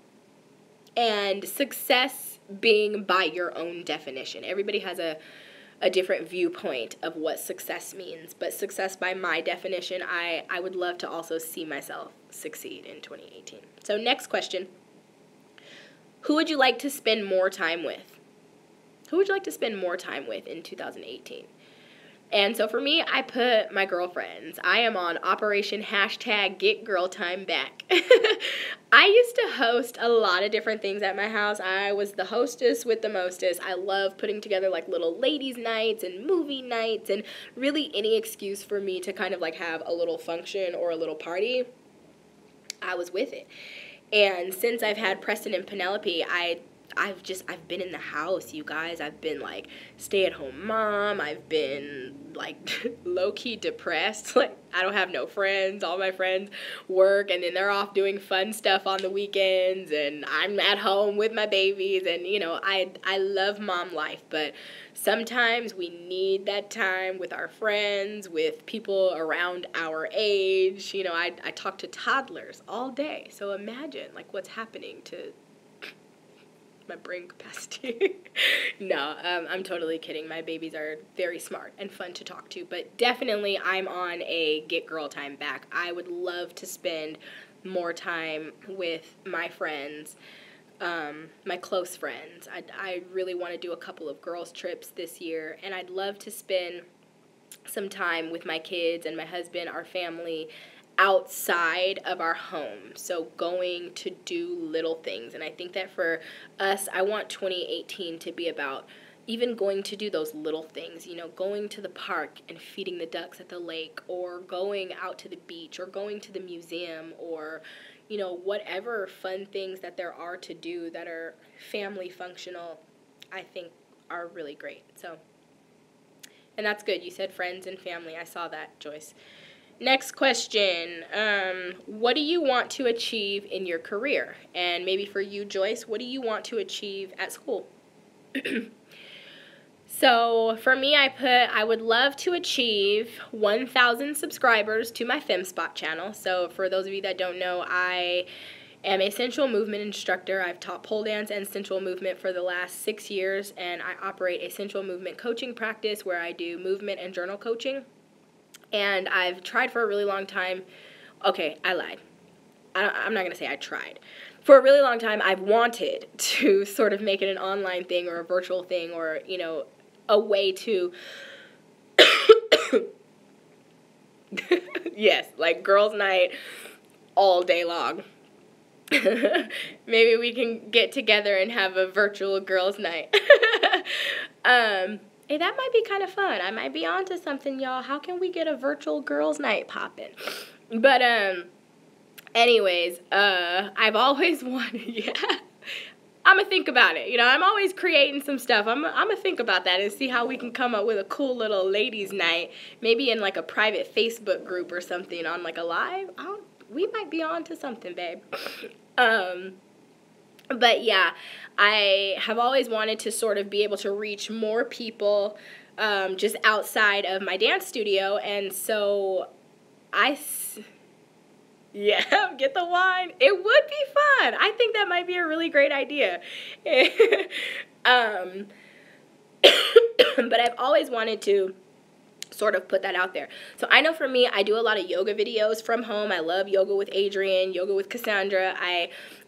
[SPEAKER 1] And success being by your own definition. Everybody has a different viewpoint of what success means. But success by my definition, I would love to also see myself succeed in 2018. So next question. Who would you like to spend more time with? Who would you like to spend more time with in 2018? And so for me, I put my girlfriends. I am on Operation #GetGirlTimeBack. I used to host a lot of different things at my house. I was the hostess with the mostest. I love putting together like little ladies' nights and movie nights and really any excuse for me to kind of like have a little function or a little party. I was with it. And since I've had Preston and Penelope, I've been in the house, you guys. I've been like stay-at-home mom. I've been like low-key depressed. Like I don't have no friends. All my friends work and then they're off doing fun stuff on the weekends and I'm at home with my babies and I love mom life, but sometimes we need that time with our friends, with people around our age. I talk to toddlers all day. So imagine like what's happening to my brain capacity. No, I'm totally kidding. My babies are very smart and fun to talk to, but definitely I'm on a get girl time back. I would love to spend more time with my friends, my close friends. I really want to do a couple of girls trips this year, and I'd love to spend some time with my kids and my husband, our family, outside of our home. So going to do little things. And I think that for us, I want 2018 to be about even going to do those little things, you know, going to the park and feeding the ducks at the lake, or going out to the beach, or going to the museum, or, you know, whatever fun things that there are to do that are family functional, I think are really great. So, and that's good. You said friends and family. I saw that, Joyce. Next question. What do you want to achieve in your career? And maybe for you, Joyce, what do you want to achieve at school? So for me, I would love to achieve 1,000 subscribers to my FemSpot channel. So for those of you that don't know, I am a sensual movement instructor. I've taught pole dance and sensual movement for the last 6 years, and I operate a sensual movement coaching practice where I do movement and journal coaching. And I've tried for a really long time. Okay, I lied. I'm not going to say I tried. For a really long time, I've wanted to sort of make it an online thing or a virtual thing, or, you know, a way to, yes, like girls' night all day long. Maybe we can get together and have a virtual girls' night. Hey, that might be kind of fun. I might be onto something, y'all. How can we get a virtual girls' night poppin'? But, anyways, I've always wanted, yeah, I'm going to think about it. You know, I'm always creating some stuff. I'm going to think about that and see how we can come up with a cool little ladies' night, maybe in like a private Facebook group or something on like a live. We might be on to something, babe. But yeah, I have always wanted to sort of be able to reach more people just outside of my dance studio, and so yeah, get the wine. It would be fun. I think that might be a really great idea. But I've always wanted to sort of put that out there. So I know for me, I do a lot of yoga videos from home. I love Yoga with Adrienne, Yoga with Cassandra.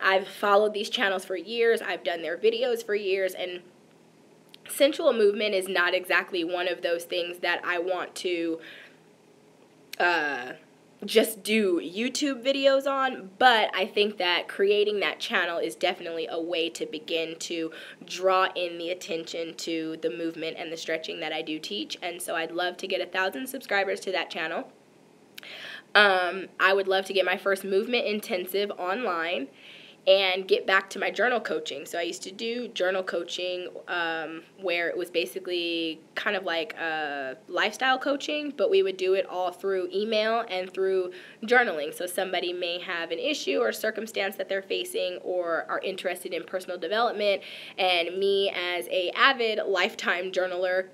[SPEAKER 1] I've followed these channels for years. I've done their videos for years, and sensual movement is not exactly one of those things that I want to just do YouTube videos on, but I think that creating that channel is definitely a way to begin to draw in the attention to the movement and the stretching that I do teach, and so I'd love to get 1,000 subscribers to that channel. I would love to get my first movement intensive online and get back to my journal coaching. So I used to do journal coaching where it was basically kind of like lifestyle coaching, but we would do it all through email and through journaling. So somebody may have an issue or circumstance that they're facing or are interested in personal development, and me as a avid lifetime journaler,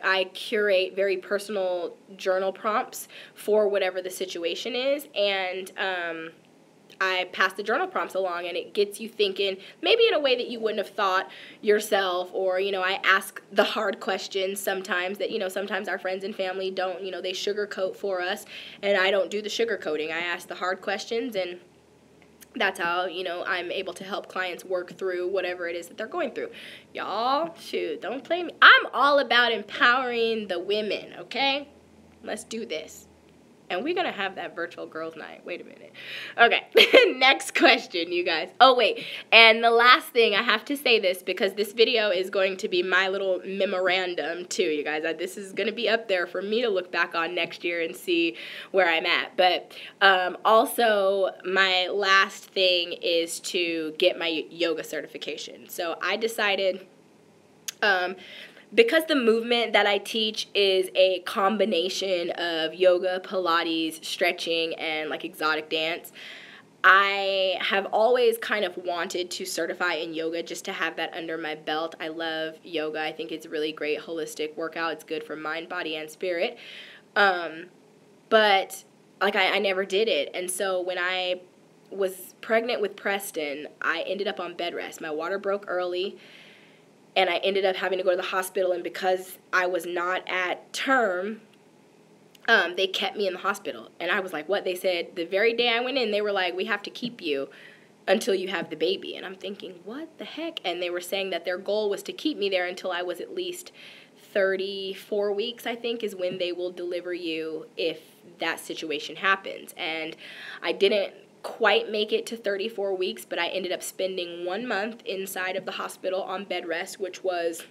[SPEAKER 1] I curate very personal journal prompts for whatever the situation is, and I pass the journal prompts along, and it gets you thinking maybe in a way that you wouldn't have thought yourself, or, you know, I ask the hard questions sometimes that, you know, sometimes our friends and family don't, you know, they sugarcoat for us, and I don't do the sugarcoating. I ask the hard questions, and that's how, you know, I'm able to help clients work through whatever it is that they're going through. Y'all, shoot, don't play me. I'm all about empowering the women, okay? Let's do this. And we're going to have that virtual girls' night. Wait a minute. Okay, next question, you guys. Oh, wait. And the last thing, I have to say this because this video is going to be my little memorandum, too, you guys. This is going to be up there for me to look back on next year and see where I'm at. But also, my last thing is to get my yoga certification. So I decided... because the movement that I teach is a combination of yoga, Pilates, stretching, and like exotic dance, I have always kind of wanted to certify in yoga just to have that under my belt. I love yoga. I think it's a really great holistic workout. It's good for mind, body, and spirit. But like I never did it. And so when I was pregnant with Preston, I ended up on bed rest. My water broke early, and I ended up having to go to the hospital, and because I was not at term, they kept me in the hospital. And I was like, what? They said the very day I went in, they were like, we have to keep you until you have the baby. And I'm thinking, what the heck? And they were saying that their goal was to keep me there until I was at least 34 weeks, I think, is when they will deliver you if that situation happens. And I didn't quite make it to 34 weeks, but I ended up spending 1 month inside of the hospital on bed rest, which was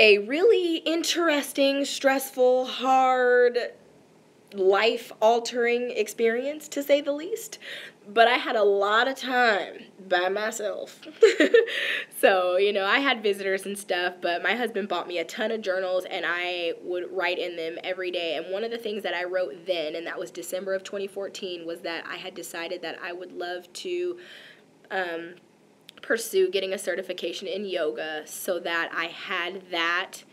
[SPEAKER 1] a really interesting, stressful, hard, life-altering experience, to say the least. But I had a lot of time by myself. So, you know, I had visitors and stuff, but my husband bought me a ton of journals, and I would write in them every day. And one of the things that I wrote then, and that was December of 2014, was that I had decided that I would love to pursue getting a certification in yoga, so that I had that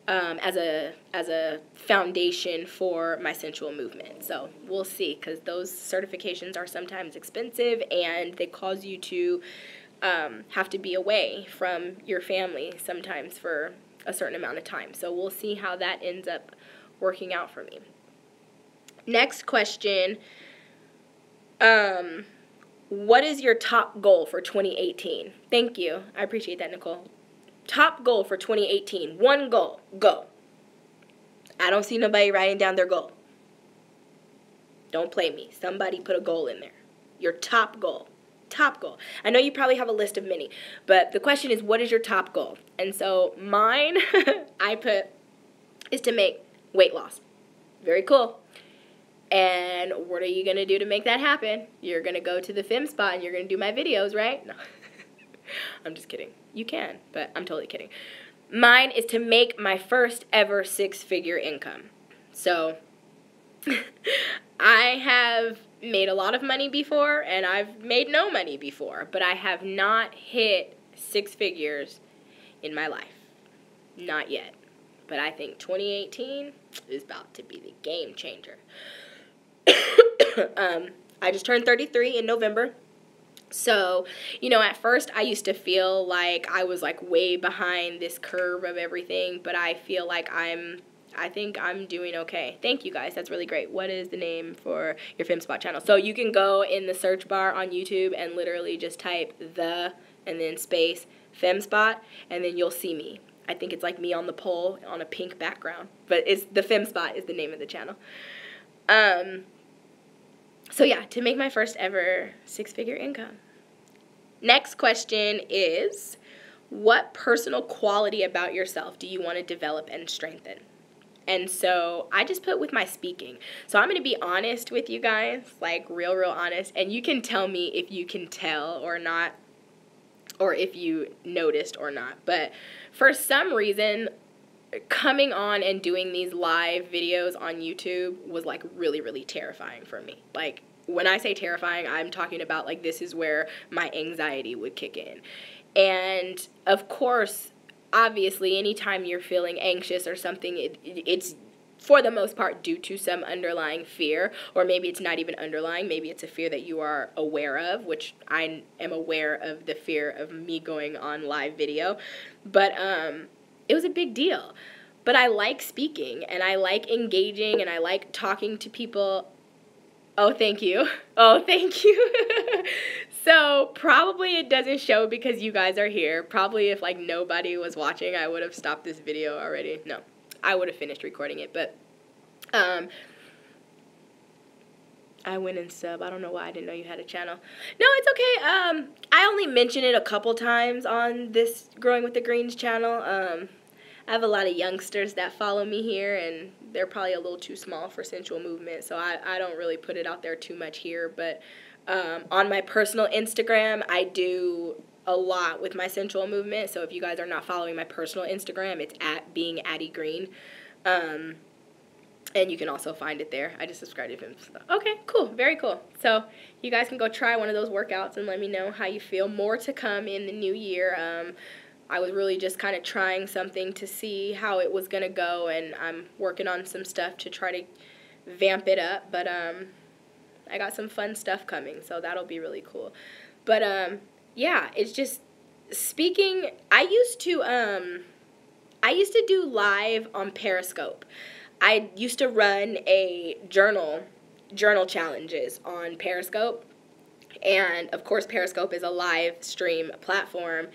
[SPEAKER 1] as a foundation for my sensual movement. So we'll see, because those certifications are sometimes expensive, and they cause you to have to be away from your family sometimes for a certain amount of time. So we'll see how that ends up working out for me. Next question. What is your top goal for 2018? Thank you. I appreciate that, Nicole. Top goal for 2018. One goal. Go. I don't see nobody writing down their goal. Don't play me. Somebody put a goal in there. Your top goal. Top goal. I know you probably have a list of many, but the question is, what is your top goal? And so mine, I put, is to make weight loss. Very cool. And what are you going to do to make that happen? You're going to go to the Fem Spot and you're going to do my videos, right? No. I'm just kidding. You can, but I'm totally kidding. Mine is to make my first ever 6-figure income. So I have made a lot of money before, and I've made no money before, but I have not hit 6 figures in my life. Not yet. But I think 2018 is about to be the game changer. I just turned 33 in November. So, you know, at first I used to feel like I was like way behind this curve of everything, but I feel like I think I'm doing okay. Thank you guys. That's really great. What is the name for your FemSpot channel? So you can go in the search bar on YouTube and literally just type the and then space FemSpot, and then you'll see me. I think it's like me on the pole on a pink background, but it's the FemSpot is the name of the channel. So yeah, to make my first ever 6-figure income. Next question is, what personal quality about yourself do you want to develop and strengthen? And so I just put with my speaking. So I'm going to be honest with you guys, like real honest, and you can tell me if you can tell or not, or if you noticed or not. But for some reason, coming on and doing these live videos on YouTube was like really terrifying for me. Like, when I say terrifying, I'm talking about like this is where my anxiety would kick in. And of course, obviously, anytime you're feeling anxious or something, it's for the most part due to some underlying fear, or maybe it's not even underlying, maybe it's a fear that you are aware of, which I am aware of the fear of me going on live video. But it was a big deal. But I like speaking, and I like engaging, and I like talking to people. Oh, thank you. Oh, thank you. So probably it doesn't show because you guys are here. Probably if like nobody was watching, I would have stopped this video already. No, I would have finished recording it, but I went and sub. I don't know why I didn't know you had a channel. No, it's okay. I only mention it a couple times on this Growing with the Greens channel. I have a lot of youngsters that follow me here, and they're probably a little too small for sensual movement, so I don't really put it out there too much here. But on my personal Instagram, I do a lot with my sensual movement. So if you guys are not following my personal Instagram, it's at beingaddiegreen. And you can also find it there. I just subscribed to him. Okay, cool. Very cool. So you guys can go try one of those workouts and let me know how you feel. More to come in the new year. I was really just kind of trying something to see how it was going to go, and I'm working on some stuff to try to vamp it up. But I got some fun stuff coming, so that'll be really cool. But yeah, it's just speaking. I used to do live on Periscope. I used to run a journal challenges on Periscope, and of course Periscope is a live stream platform,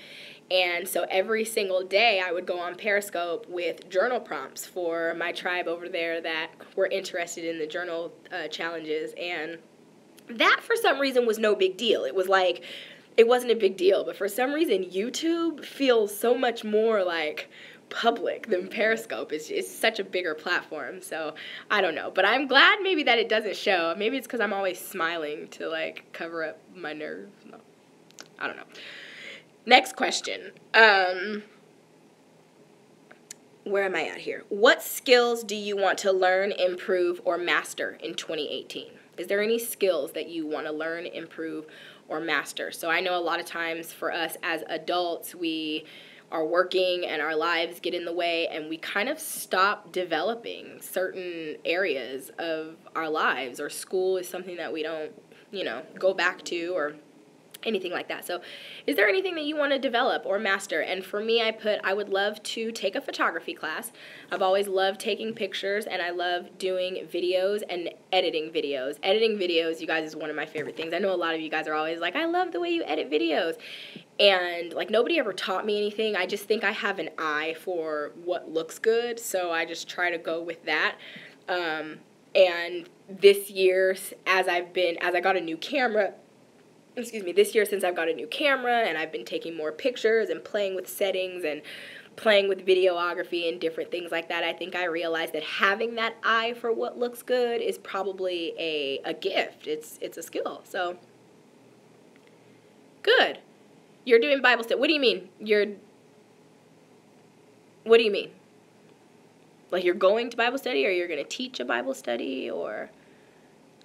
[SPEAKER 1] and so every single day I would go on Periscope with journal prompts for my tribe over there that were interested in the journal challenges, and that for some reason was no big deal. It was like it wasn't a big deal. But for some reason, YouTube feels so much more like public than Periscope. It's such a bigger platform, so I don't know. But I'm glad maybe that it doesn't show. Maybe it's because I'm always smiling to like cover up my nerves. No, I don't know. Next question. Where am I at here? What skills do you want to learn, improve, or master in 2018? Is there any skills that you want to learn, improve, or master? So I know a lot of times for us as adults, we are working and our lives get in the way and we kind of stop developing certain areas of our lives, or school is something that we don't, go back to, or anything like that. So is there anything that you want to develop or master? And for me, I would love to take a photography class. I've always loved taking pictures, and I love doing videos and editing videos. Editing videos, you guys, is one of my favorite things. I know a lot of you guys are always like, I love the way you edit videos. And like, nobody ever taught me anything. I just think I have an eye for what looks good, so I just try to go with that. And this year, as I got a new camera, this year since I've got a new camera and I've been taking more pictures and playing with settings and playing with videography and different things like that, I think I realized that having that eye for what looks good is probably a gift. It's a skill. So, good. You're doing Bible study. What do you mean? What do you mean? Like, you're going to Bible study, or you're going to teach a Bible study, or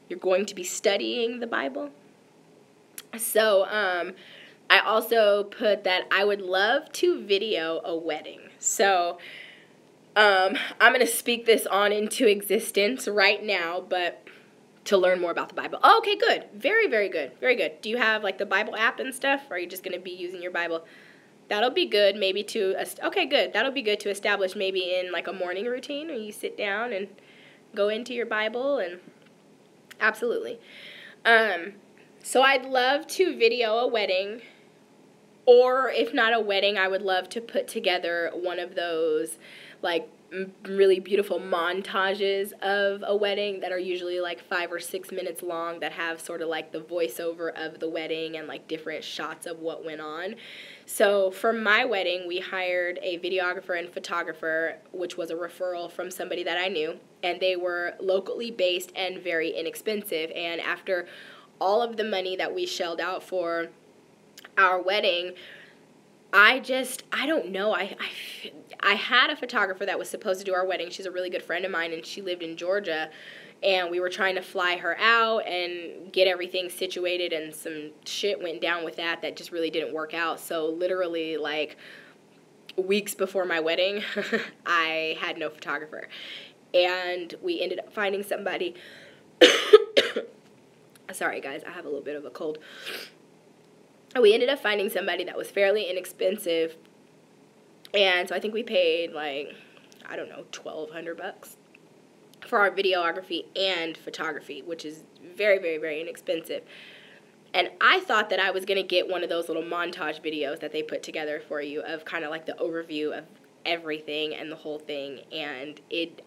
[SPEAKER 1] you're going to be studying the Bible? So, I also put that I would love to video a wedding. So, I'm going to speak this on into existence right now, but to learn more about the Bible. Oh, okay, good. Very, very good. Very good. Do you have, like, the Bible app and stuff, or are you just going to be using your Bible? That'll be good maybe okay, good. That'll be good to establish maybe in, like, a morning routine where you sit down and go into your Bible, and absolutely. So I'd love to video a wedding, or if not a wedding, I would love to put together one of those, like, really beautiful montages of a wedding that are usually like 5 or 6 minutes long, that have sort of like the voiceover of the wedding and like different shots of what went on. So for my wedding, we hired a videographer and photographer, which was a referral from somebody that I knew, and they were locally based and very inexpensive. And after all of the money that we shelled out for our wedding, I don't know. I had a photographer that was supposed to do our wedding. She's a really good friend of mine, and she lived in Georgia, and we were trying to fly her out and get everything situated, and some shit went down with that just really didn't work out. So literally, like, weeks before my wedding, I had no photographer, and we ended up finding somebody. Sorry, guys, I have a little bit of a cold. We ended up finding somebody that was fairly inexpensive, and so I think we paid, like, I don't know, $1,200 for our videography and photography, which is very, very, very inexpensive. And I thought that I was going to get one of those little montage videos that they put together for you of kind of like the overview of everything and the whole thing, and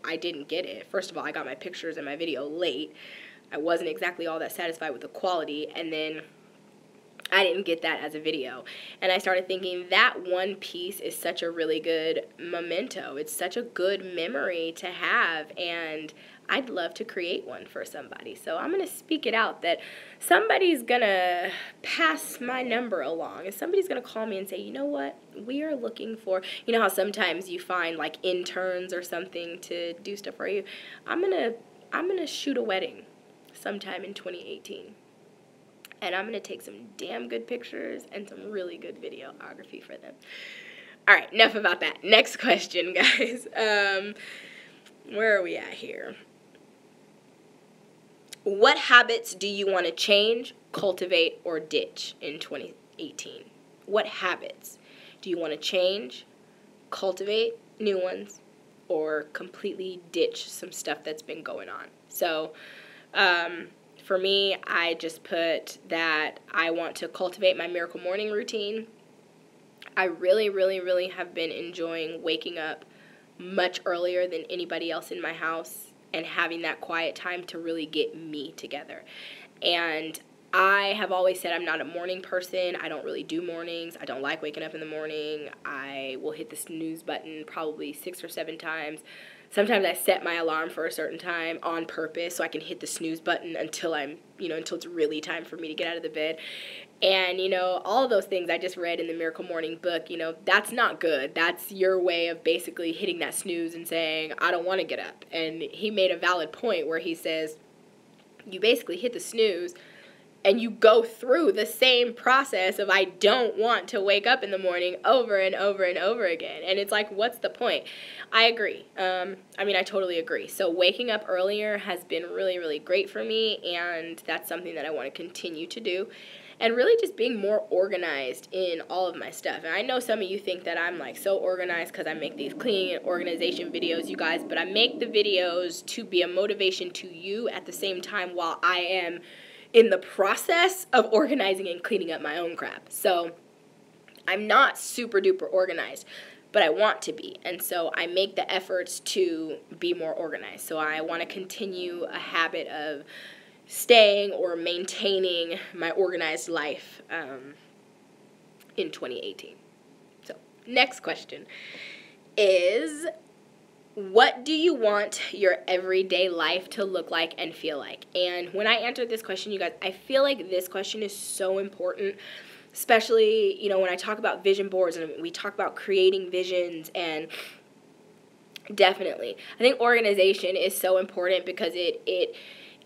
[SPEAKER 1] I didn't get it. First of all, I got my pictures and my video late. I wasn't exactly all that satisfied with the quality, and then I didn't get that as a video. And I started thinking that one piece is such a really good memento. It's such a good memory to have, and I'd love to create one for somebody. So I'm going to speak it out that somebody's going to pass my number along, and somebody's going to call me and say, you know what, we are looking for, you know how sometimes you find like interns or something to do stuff for you. I'm going to shoot a wedding sometime in 2018. And I'm going to take some damn good pictures and some really good videography for them. All right, enough about that. Next question, guys. Where are we at here? What habits do you want to change, cultivate, or ditch in 2018? What habits do you want to change, cultivate new ones, or completely ditch some stuff that's been going on? So, for me, I just put that I want to cultivate my miracle morning routine. I really, really, really have been enjoying waking up much earlier than anybody else in my house and having that quiet time to really get me together. And I have always said I'm not a morning person. I don't really do mornings. I don't like waking up in the morning. I will hit the snooze button probably 6 or 7 times. Sometimes I set my alarm for a certain time on purpose so I can hit the snooze button until until it's really time for me to get out of the bed. And, all of those things I just read in the Miracle Morning book, that's not good. That's your way of basically hitting that snooze and saying, I don't want to get up. And he made a valid point where he says, you basically hit the snooze and you go through the same process of I don't want to wake up in the morning over and over and over again. And it's like, what's the point? I agree. I totally agree. So waking up earlier has been really, really great for me, and that's something that I want to continue to do. And really just being more organized in all of my stuff. And I know some of you think that I'm like so organized because I make these cleaning and organization videos, you guys, but I make the videos to be a motivation to you at the same time while I am in the process of organizing and cleaning up my own crap. So I'm not super duper organized, but I want to be. And so I make the efforts to be more organized. So I want to continue a habit of staying or maintaining my organized life in 2018. So next question is, what do you want your everyday life to look like and feel like? And when I answered this question, you guys, I feel like this question is so important, especially, when I talk about vision boards and we talk about creating visions. And definitely, I think organization is so important because it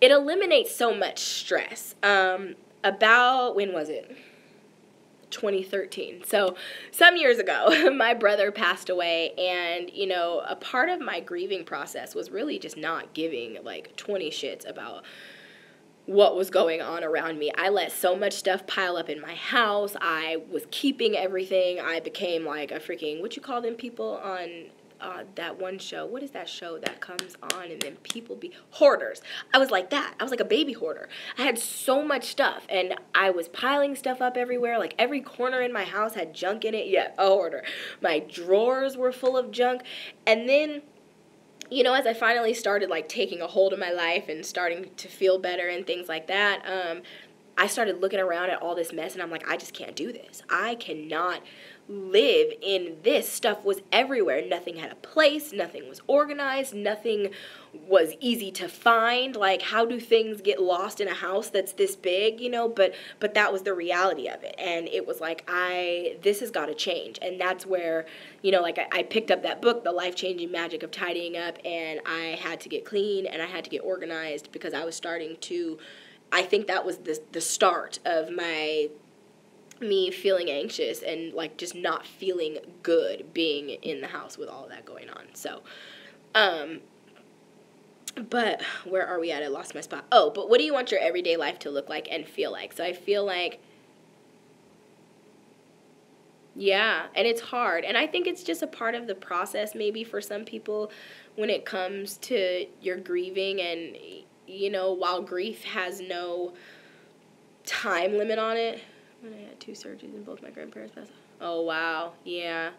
[SPEAKER 1] eliminates so much stress. About, when was it? 2013. So some years ago, my brother passed away, and a part of my grieving process was really just not giving like 20 shits about what was going on around me. I let so much stuff pile up in my house. I was keeping everything. I became like a freaking, what you call them people on that one show? What is that show that comes on and then people be hoarders? I was like that. I was like a baby hoarder. I had so much stuff, and I was piling stuff up everywhere. Like every corner in my house had junk in it. Yeah, a hoarder. My drawers were full of junk. And then, as I finally started like taking a hold of my life and starting to feel better and things like that, I started looking around at all this mess, and I'm like, I just can't do this. I cannot live in this. Stuff was everywhere. Nothing had a place. Nothing was organized. Nothing was easy to find. Like, how do things get lost in a house that's this big, But that was the reality of it. And it was like, this has got to change. And that's where, I picked up that book, The Life-Changing Magic of Tidying Up, and I had to get clean and I had to get organized because I was starting to, I think that was the start of me feeling anxious and like just not feeling good being in the house with all of that going on. So, but where are we at? I lost my spot. Oh, but what do you want your everyday life to look like and feel like? So I feel like, yeah, and it's hard. And I think it's just a part of the process maybe for some people when it comes to your grieving. And, while grief has no time limit on it, when I had 2 surgeries and both my grandparents passed. Oh, wow. Yeah.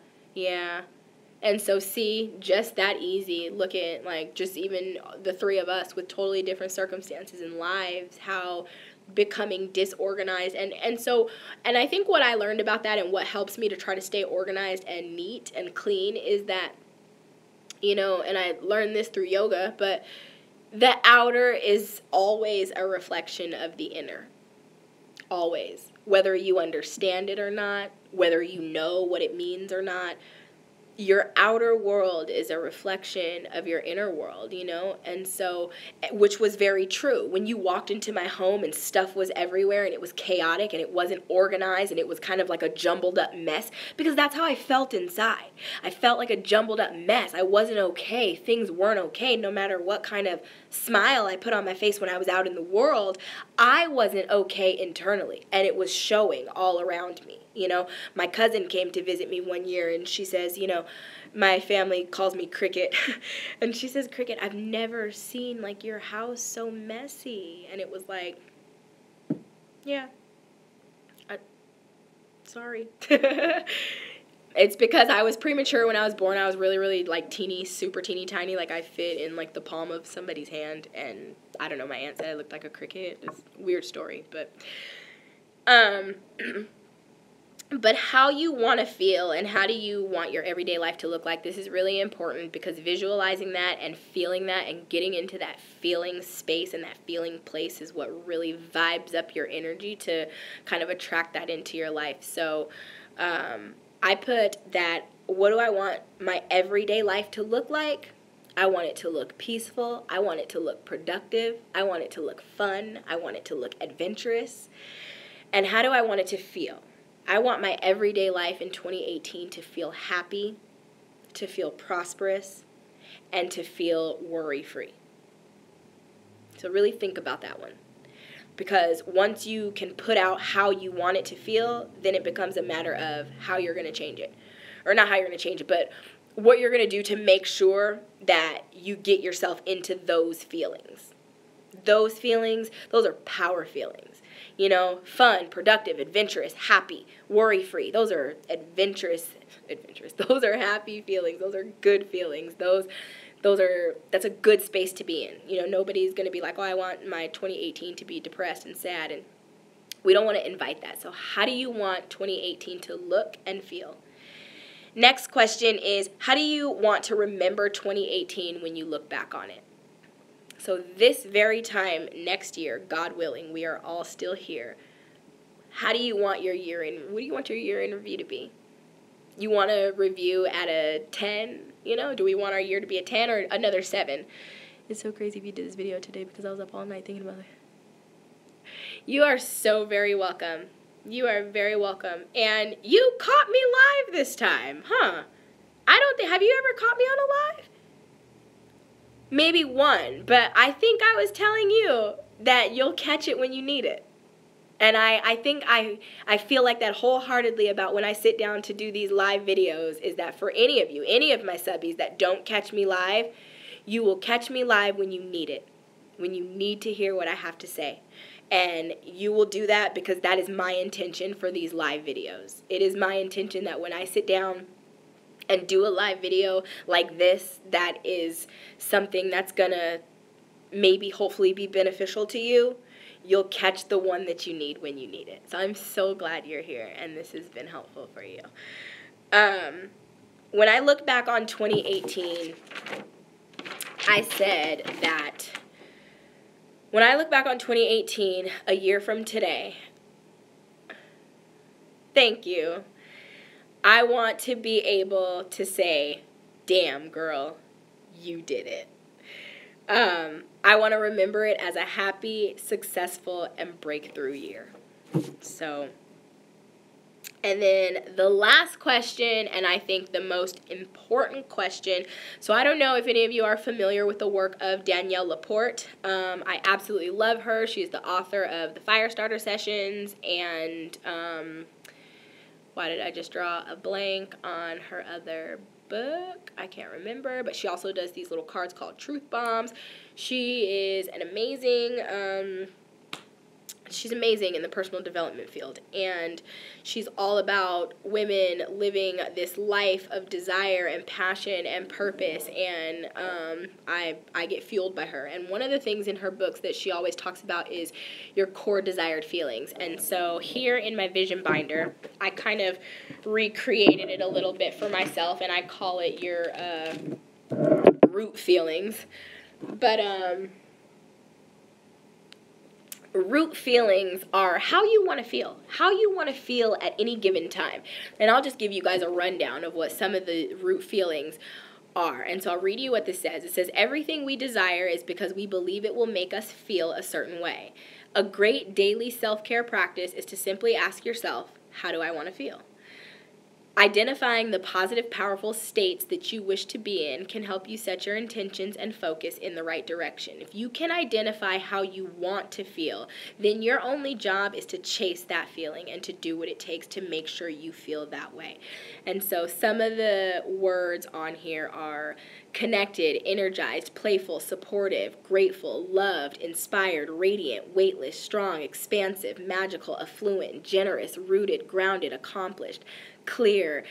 [SPEAKER 1] And so see, just that easy, look at like just even the 3 of us with totally different circumstances and lives, how becoming disorganized. And I think what I learned about that and what helps me to try to stay organized and neat and clean is that, and I learned this through yoga, but the outer is always a reflection of the inner. Always. Whether you understand it or not, whether you know what it means or not, your outer world is a reflection of your inner world, And so, which was very true. When you walked into my home and stuff was everywhere and it was chaotic and it wasn't organized and it was kind of like a jumbled up mess, because that's how I felt inside. I felt like a jumbled up mess. I wasn't okay. Things weren't okay. No matter what kind of smile I put on my face when I was out in the world, I wasn't okay internally, and it was showing all around me. My cousin came to visit me one year, and she says, my family calls me Cricket, and she says, Cricket, I've never seen like your house so messy. And it was like, yeah, sorry. It's because I was premature when I was born. I was really, really like teeny, super teeny tiny. Like I fit in like the palm of somebody's hand, and I don't know, my aunt said I looked like a cricket. It's a weird story, but but how you want to feel and how do you want your everyday life to look like, this is really important, because visualizing that and feeling that and getting into that feeling space and that feeling place is what really vibes up your energy to kind of attract that into your life. So I put that, what do I want my everyday life to look like? I want it to look peaceful. I want it to look productive. I want it to look fun. I want it to look adventurous. And how do I want it to feel? I want my everyday life in 2018 to feel happy, to feel prosperous, and to feel worry-free. So really think about that one. Because once you can put out how you want it to feel, then it becomes a matter of how you're going to change it. Or not how you're going to change it, but what you're going to do to make sure that you get yourself into those feelings. Those feelings, those are power feelings. You know, fun, productive, adventurous, happy, worry-free. Those are adventurous. Those are happy feelings. Those are good feelings. That's a good space to be in. You know, nobody's going to be like, oh, I want my 2018 to be depressed and sad. And we don't want to invite that. So how do you want 2018 to look and feel? Next question is, how do you want to remember 2018 when you look back on it? So this very time next year, God willing, we are all still here. How do you want your year in? What do you want your year in review to be? You want a review at a 10? You know, do we want our year to be a 10 or another 7? It's so crazy if you did this video today because I was up all night thinking about it. You are so very welcome. You are very welcome. And you caught me live this time, huh? Have you ever caught me on a live? Maybe one, but I think I was telling you that you'll catch it when you need it. And I think I feel like that wholeheartedly about when I sit down to do these live videos, is that for any of you, any of my subbies that don't catch me live, you will catch me live when you need it, when you need to hear what I have to say. And you will do that because that is my intention for these live videos. It is my intention that when I sit down and do a live video like this, that is something that's gonna maybe hopefully be beneficial to you, you'll catch the one that you need when you need it. So I'm so glad you're here and this has been helpful for you. When I look back on 2018, I said that when I look back on 2018, a year from today, thank you, I want to be able to say, damn, girl, you did it. I want to remember it as a happy, successful, and breakthrough year. So, and then the last question, and I think the most important question. So I don't know if any of you are familiar with the work of Danielle Laporte. I absolutely love her. She's the author of the Firestarter Sessions, and why did I just draw a blank on her other book? I can't remember, but she also does these little cards called Truth Bombs. She is an amazing, she's amazing in the personal development field, and she's all about women living this life of desire and passion and purpose, and I get fueled by her. And one of the things in her books that she always talks about is your core desired feelings. And so here in my vision binder, I kind of recreated it a little bit for myself, and I call it your root feelings. But root feelings are how you want to feel at any given time. And I'll just give you guys a rundown of what some of the root feelings are. And so I'll read you what this says. It says, everything we desire is because we believe it will make us feel a certain way. A great daily self-care practice is to simply ask yourself, how do I want to feel? Identifying the positive, powerful states that you wish to be in can help you set your intentions and focus in the right direction. If you can identify how you want to feel, then your only job is to chase that feeling and to do what it takes to make sure you feel that way. And so some of the words on here are connected, energized, playful, supportive, grateful, loved, inspired, radiant, weightless, strong, expansive, magical, affluent, generous, rooted, grounded, accomplished, clear,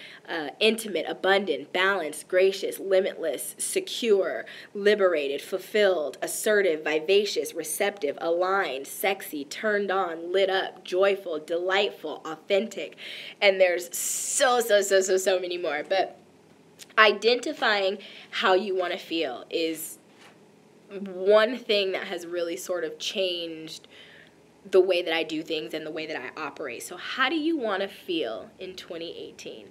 [SPEAKER 1] intimate, abundant, balanced, gracious, limitless, secure, liberated, fulfilled, assertive, vivacious, receptive, aligned, sexy, turned on, lit up, joyful, delightful, authentic. And there's so many more. But identifying how you want to feel is one thing that has really sort of changed the way that I do things and the way that I operate. So how do you want to feel in 2018?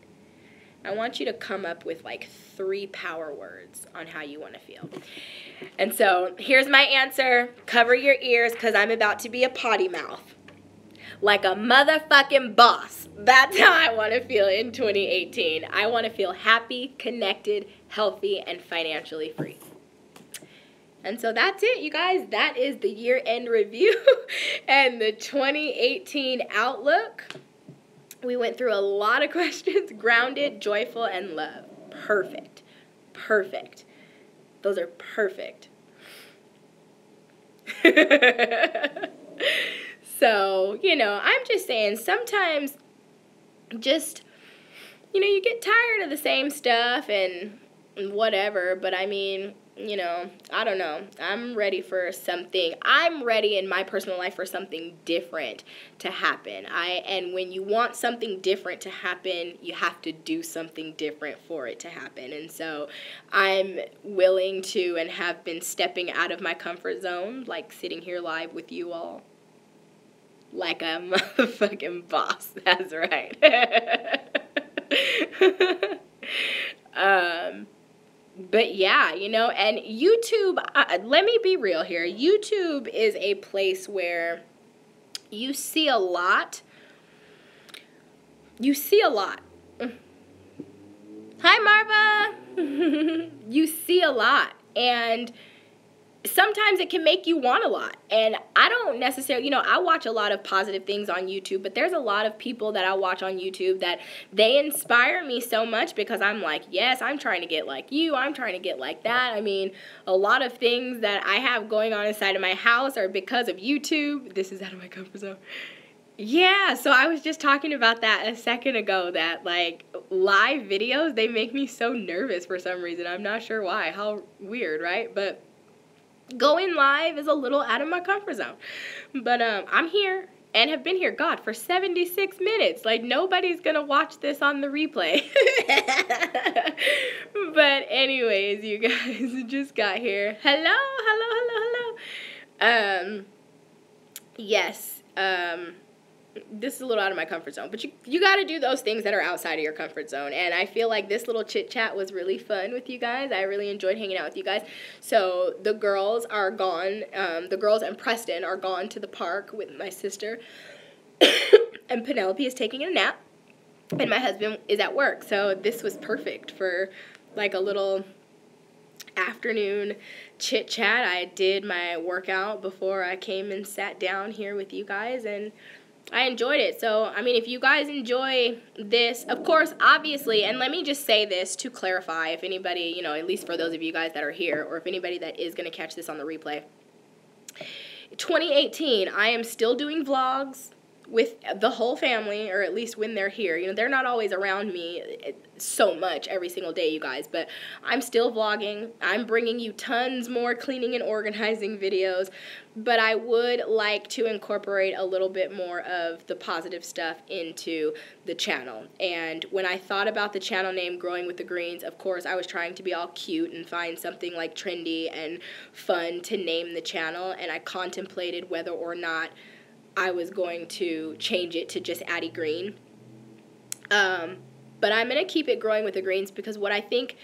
[SPEAKER 1] I want you to come up with like 3 power words on how you want to feel. And so here's my answer. Cover your ears because I'm about to be a potty mouth. Like a motherfucking boss. That's how I want to feel in 2018. I want to feel happy, connected, healthy, and financially free. And so that's it, you guys. That is the year-end review and the 2018 outlook. We went through a lot of questions. Grounded, joyful, and love. Perfect. Perfect. Those are perfect. So, I'm just saying sometimes just, you get tired of the same stuff and whatever, but I mean, I don't know. I'm ready for something. I'm ready in my personal life for something different to happen. And when you want something different to happen, you have to do something different for it to happen. And so I'm willing to and have been stepping out of my comfort zone, like sitting here live with you all. Like a motherfucking boss. That's right. But yeah, and YouTube, let me be real here. YouTube is a place where you see a lot. You see a lot. Hi, Marva. You see a lot. And sometimes it can make you want a lot. And I don't necessarily, I watch a lot of positive things on YouTube, but there's a lot of people that I watch on YouTube that they inspire me so much because I'm like, yes, I'm trying to get like you. I'm trying to get like that. I mean, a lot of things that I have going on inside of my house are because of YouTube. This is out of my comfort zone. Yeah, so I was just talking about that a second ago, that like live videos, they make me so nervous for some reason. I'm not sure why. How weird, right? But going live is a little out of my comfort zone. But I'm here and have been here, God, for 76 minutes. Like, nobody's going to watch this on the replay. But anyways, you guys just got here. Hello. Yes. This is a little out of my comfort zone, but you got to do those things that are outside of your comfort zone. And I feel like this little chit chat was really fun with you guys. I really enjoyed hanging out with you guys. So the girls are gone. The girls and Preston are gone to the park with my sister, and Penelope is taking a nap, and my husband is at work. So this was perfect for like a little afternoon chit chat. I did my workout before I came and sat down here with you guys, and I enjoyed it. So, I mean, if you guys enjoy this, of course, obviously, and let me just say this to clarify, if anybody, at least for those of you guys that are here, or if anybody that is going to catch this on the replay, 2018, I am still doing vlogs with the whole family, or at least when they're here. They're not always around me so much every single day, you guys, but I'm still vlogging. I'm bringing you tons more cleaning and organizing videos, but I would like to incorporate a little bit more of the positive stuff into the channel. And when I thought about the channel name, Growing with the Greens, of course, I was trying to be all cute and find something like trendy and fun to name the channel, and I contemplated whether or not I was going to change it to just Addie Green. But I'm going to keep it Growing with the Greens because what I think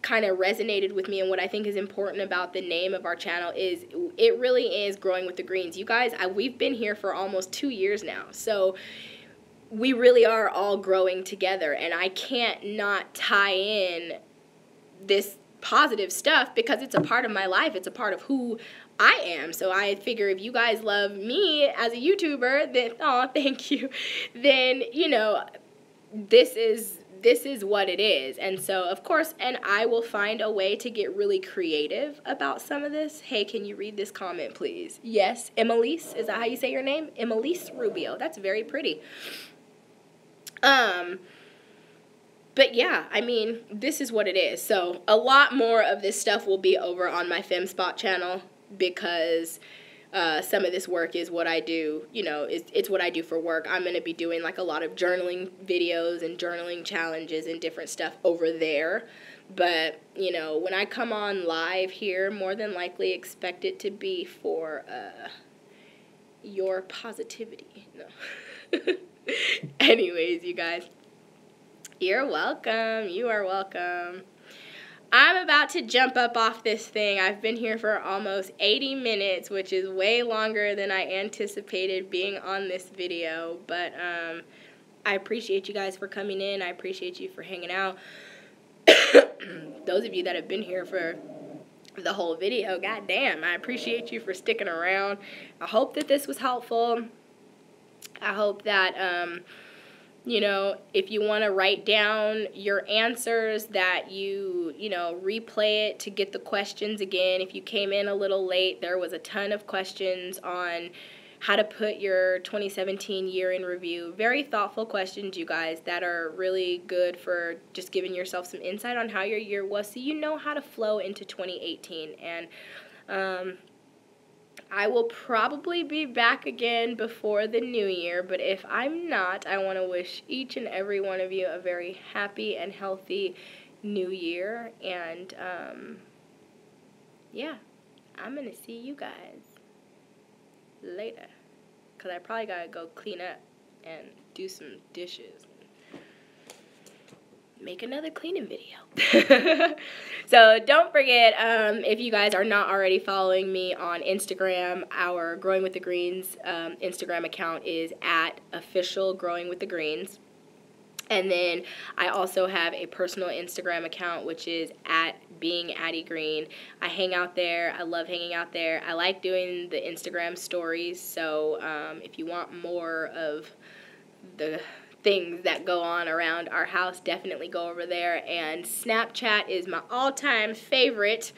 [SPEAKER 1] kind of resonated with me and what I think is important about the name of our channel is it really is Growing with the Greens. You guys, we've been here for almost 2 years now. So we really are all growing together, and I can't not tie in this positive stuff because it's a part of my life. It's a part of who I am. So I figure if you guys love me as a YouTuber, then, oh, thank you, then, this is what it is. And so, of course, and I will find a way to get really creative about some of this. Hey, can you read this comment, please? Yes, Emelise, is that how you say your name? Emelise Rubio. That's very pretty. But yeah, I mean, this is what it is. So a lot more of this stuff will be over on my FemSpot channel because some of this work is what I do, you know, it's what I do for work. I'm going to be doing like a lot of journaling videos and journaling challenges and different stuff over there. But, you know, when I come on live here, more than likely expect it to be for your positivity. No. Anyways, you guys. You're welcome. You are welcome. I'm about to jump up off this thing. I've been here for almost 80 minutes, which is way longer than I anticipated being on this video. But I appreciate you guys for coming in. I appreciate you for hanging out. Those of you that have been here for the whole video, goddamn, I appreciate you for sticking around. I hope that this was helpful. I hope that you know, if you want to write down your answers, that you know, replay it to get the questions again. If you came in a little late, there was a ton of questions on how to put your 2017 year in review. Very thoughtful questions, you guys, that are really good for just giving yourself some insight on how your year was so you know how to flow into 2018. And I will probably be back again before the new year, but if I'm not, I want to wish each and every one of you a very happy and healthy new year, and yeah, I'm going to see you guys later, because I probably got to go clean up and do some dishes. Make another cleaning video. So don't forget, if you guys are not already following me on Instagram, our Growing with the Greens Instagram account is @officialgrowingwiththegreens. And then I also have a personal Instagram account, which is @beingaddiegreen. I hang out there. I love hanging out there. I like doing the Instagram stories. So if you want more of the things that go on around our house, definitely go over there. And Snapchat is my all-time favorite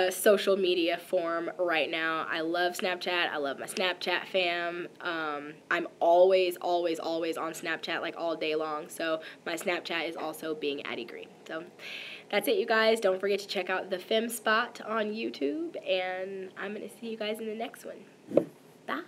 [SPEAKER 1] social media form right now. I love Snapchat. I love my Snapchat fam. I'm always on Snapchat, like all day long. So my Snapchat is also beingaddiegreen. So that's it, you guys. Don't forget to check out the FemSpot on YouTube, and I'm going to see you guys in the next one. Bye.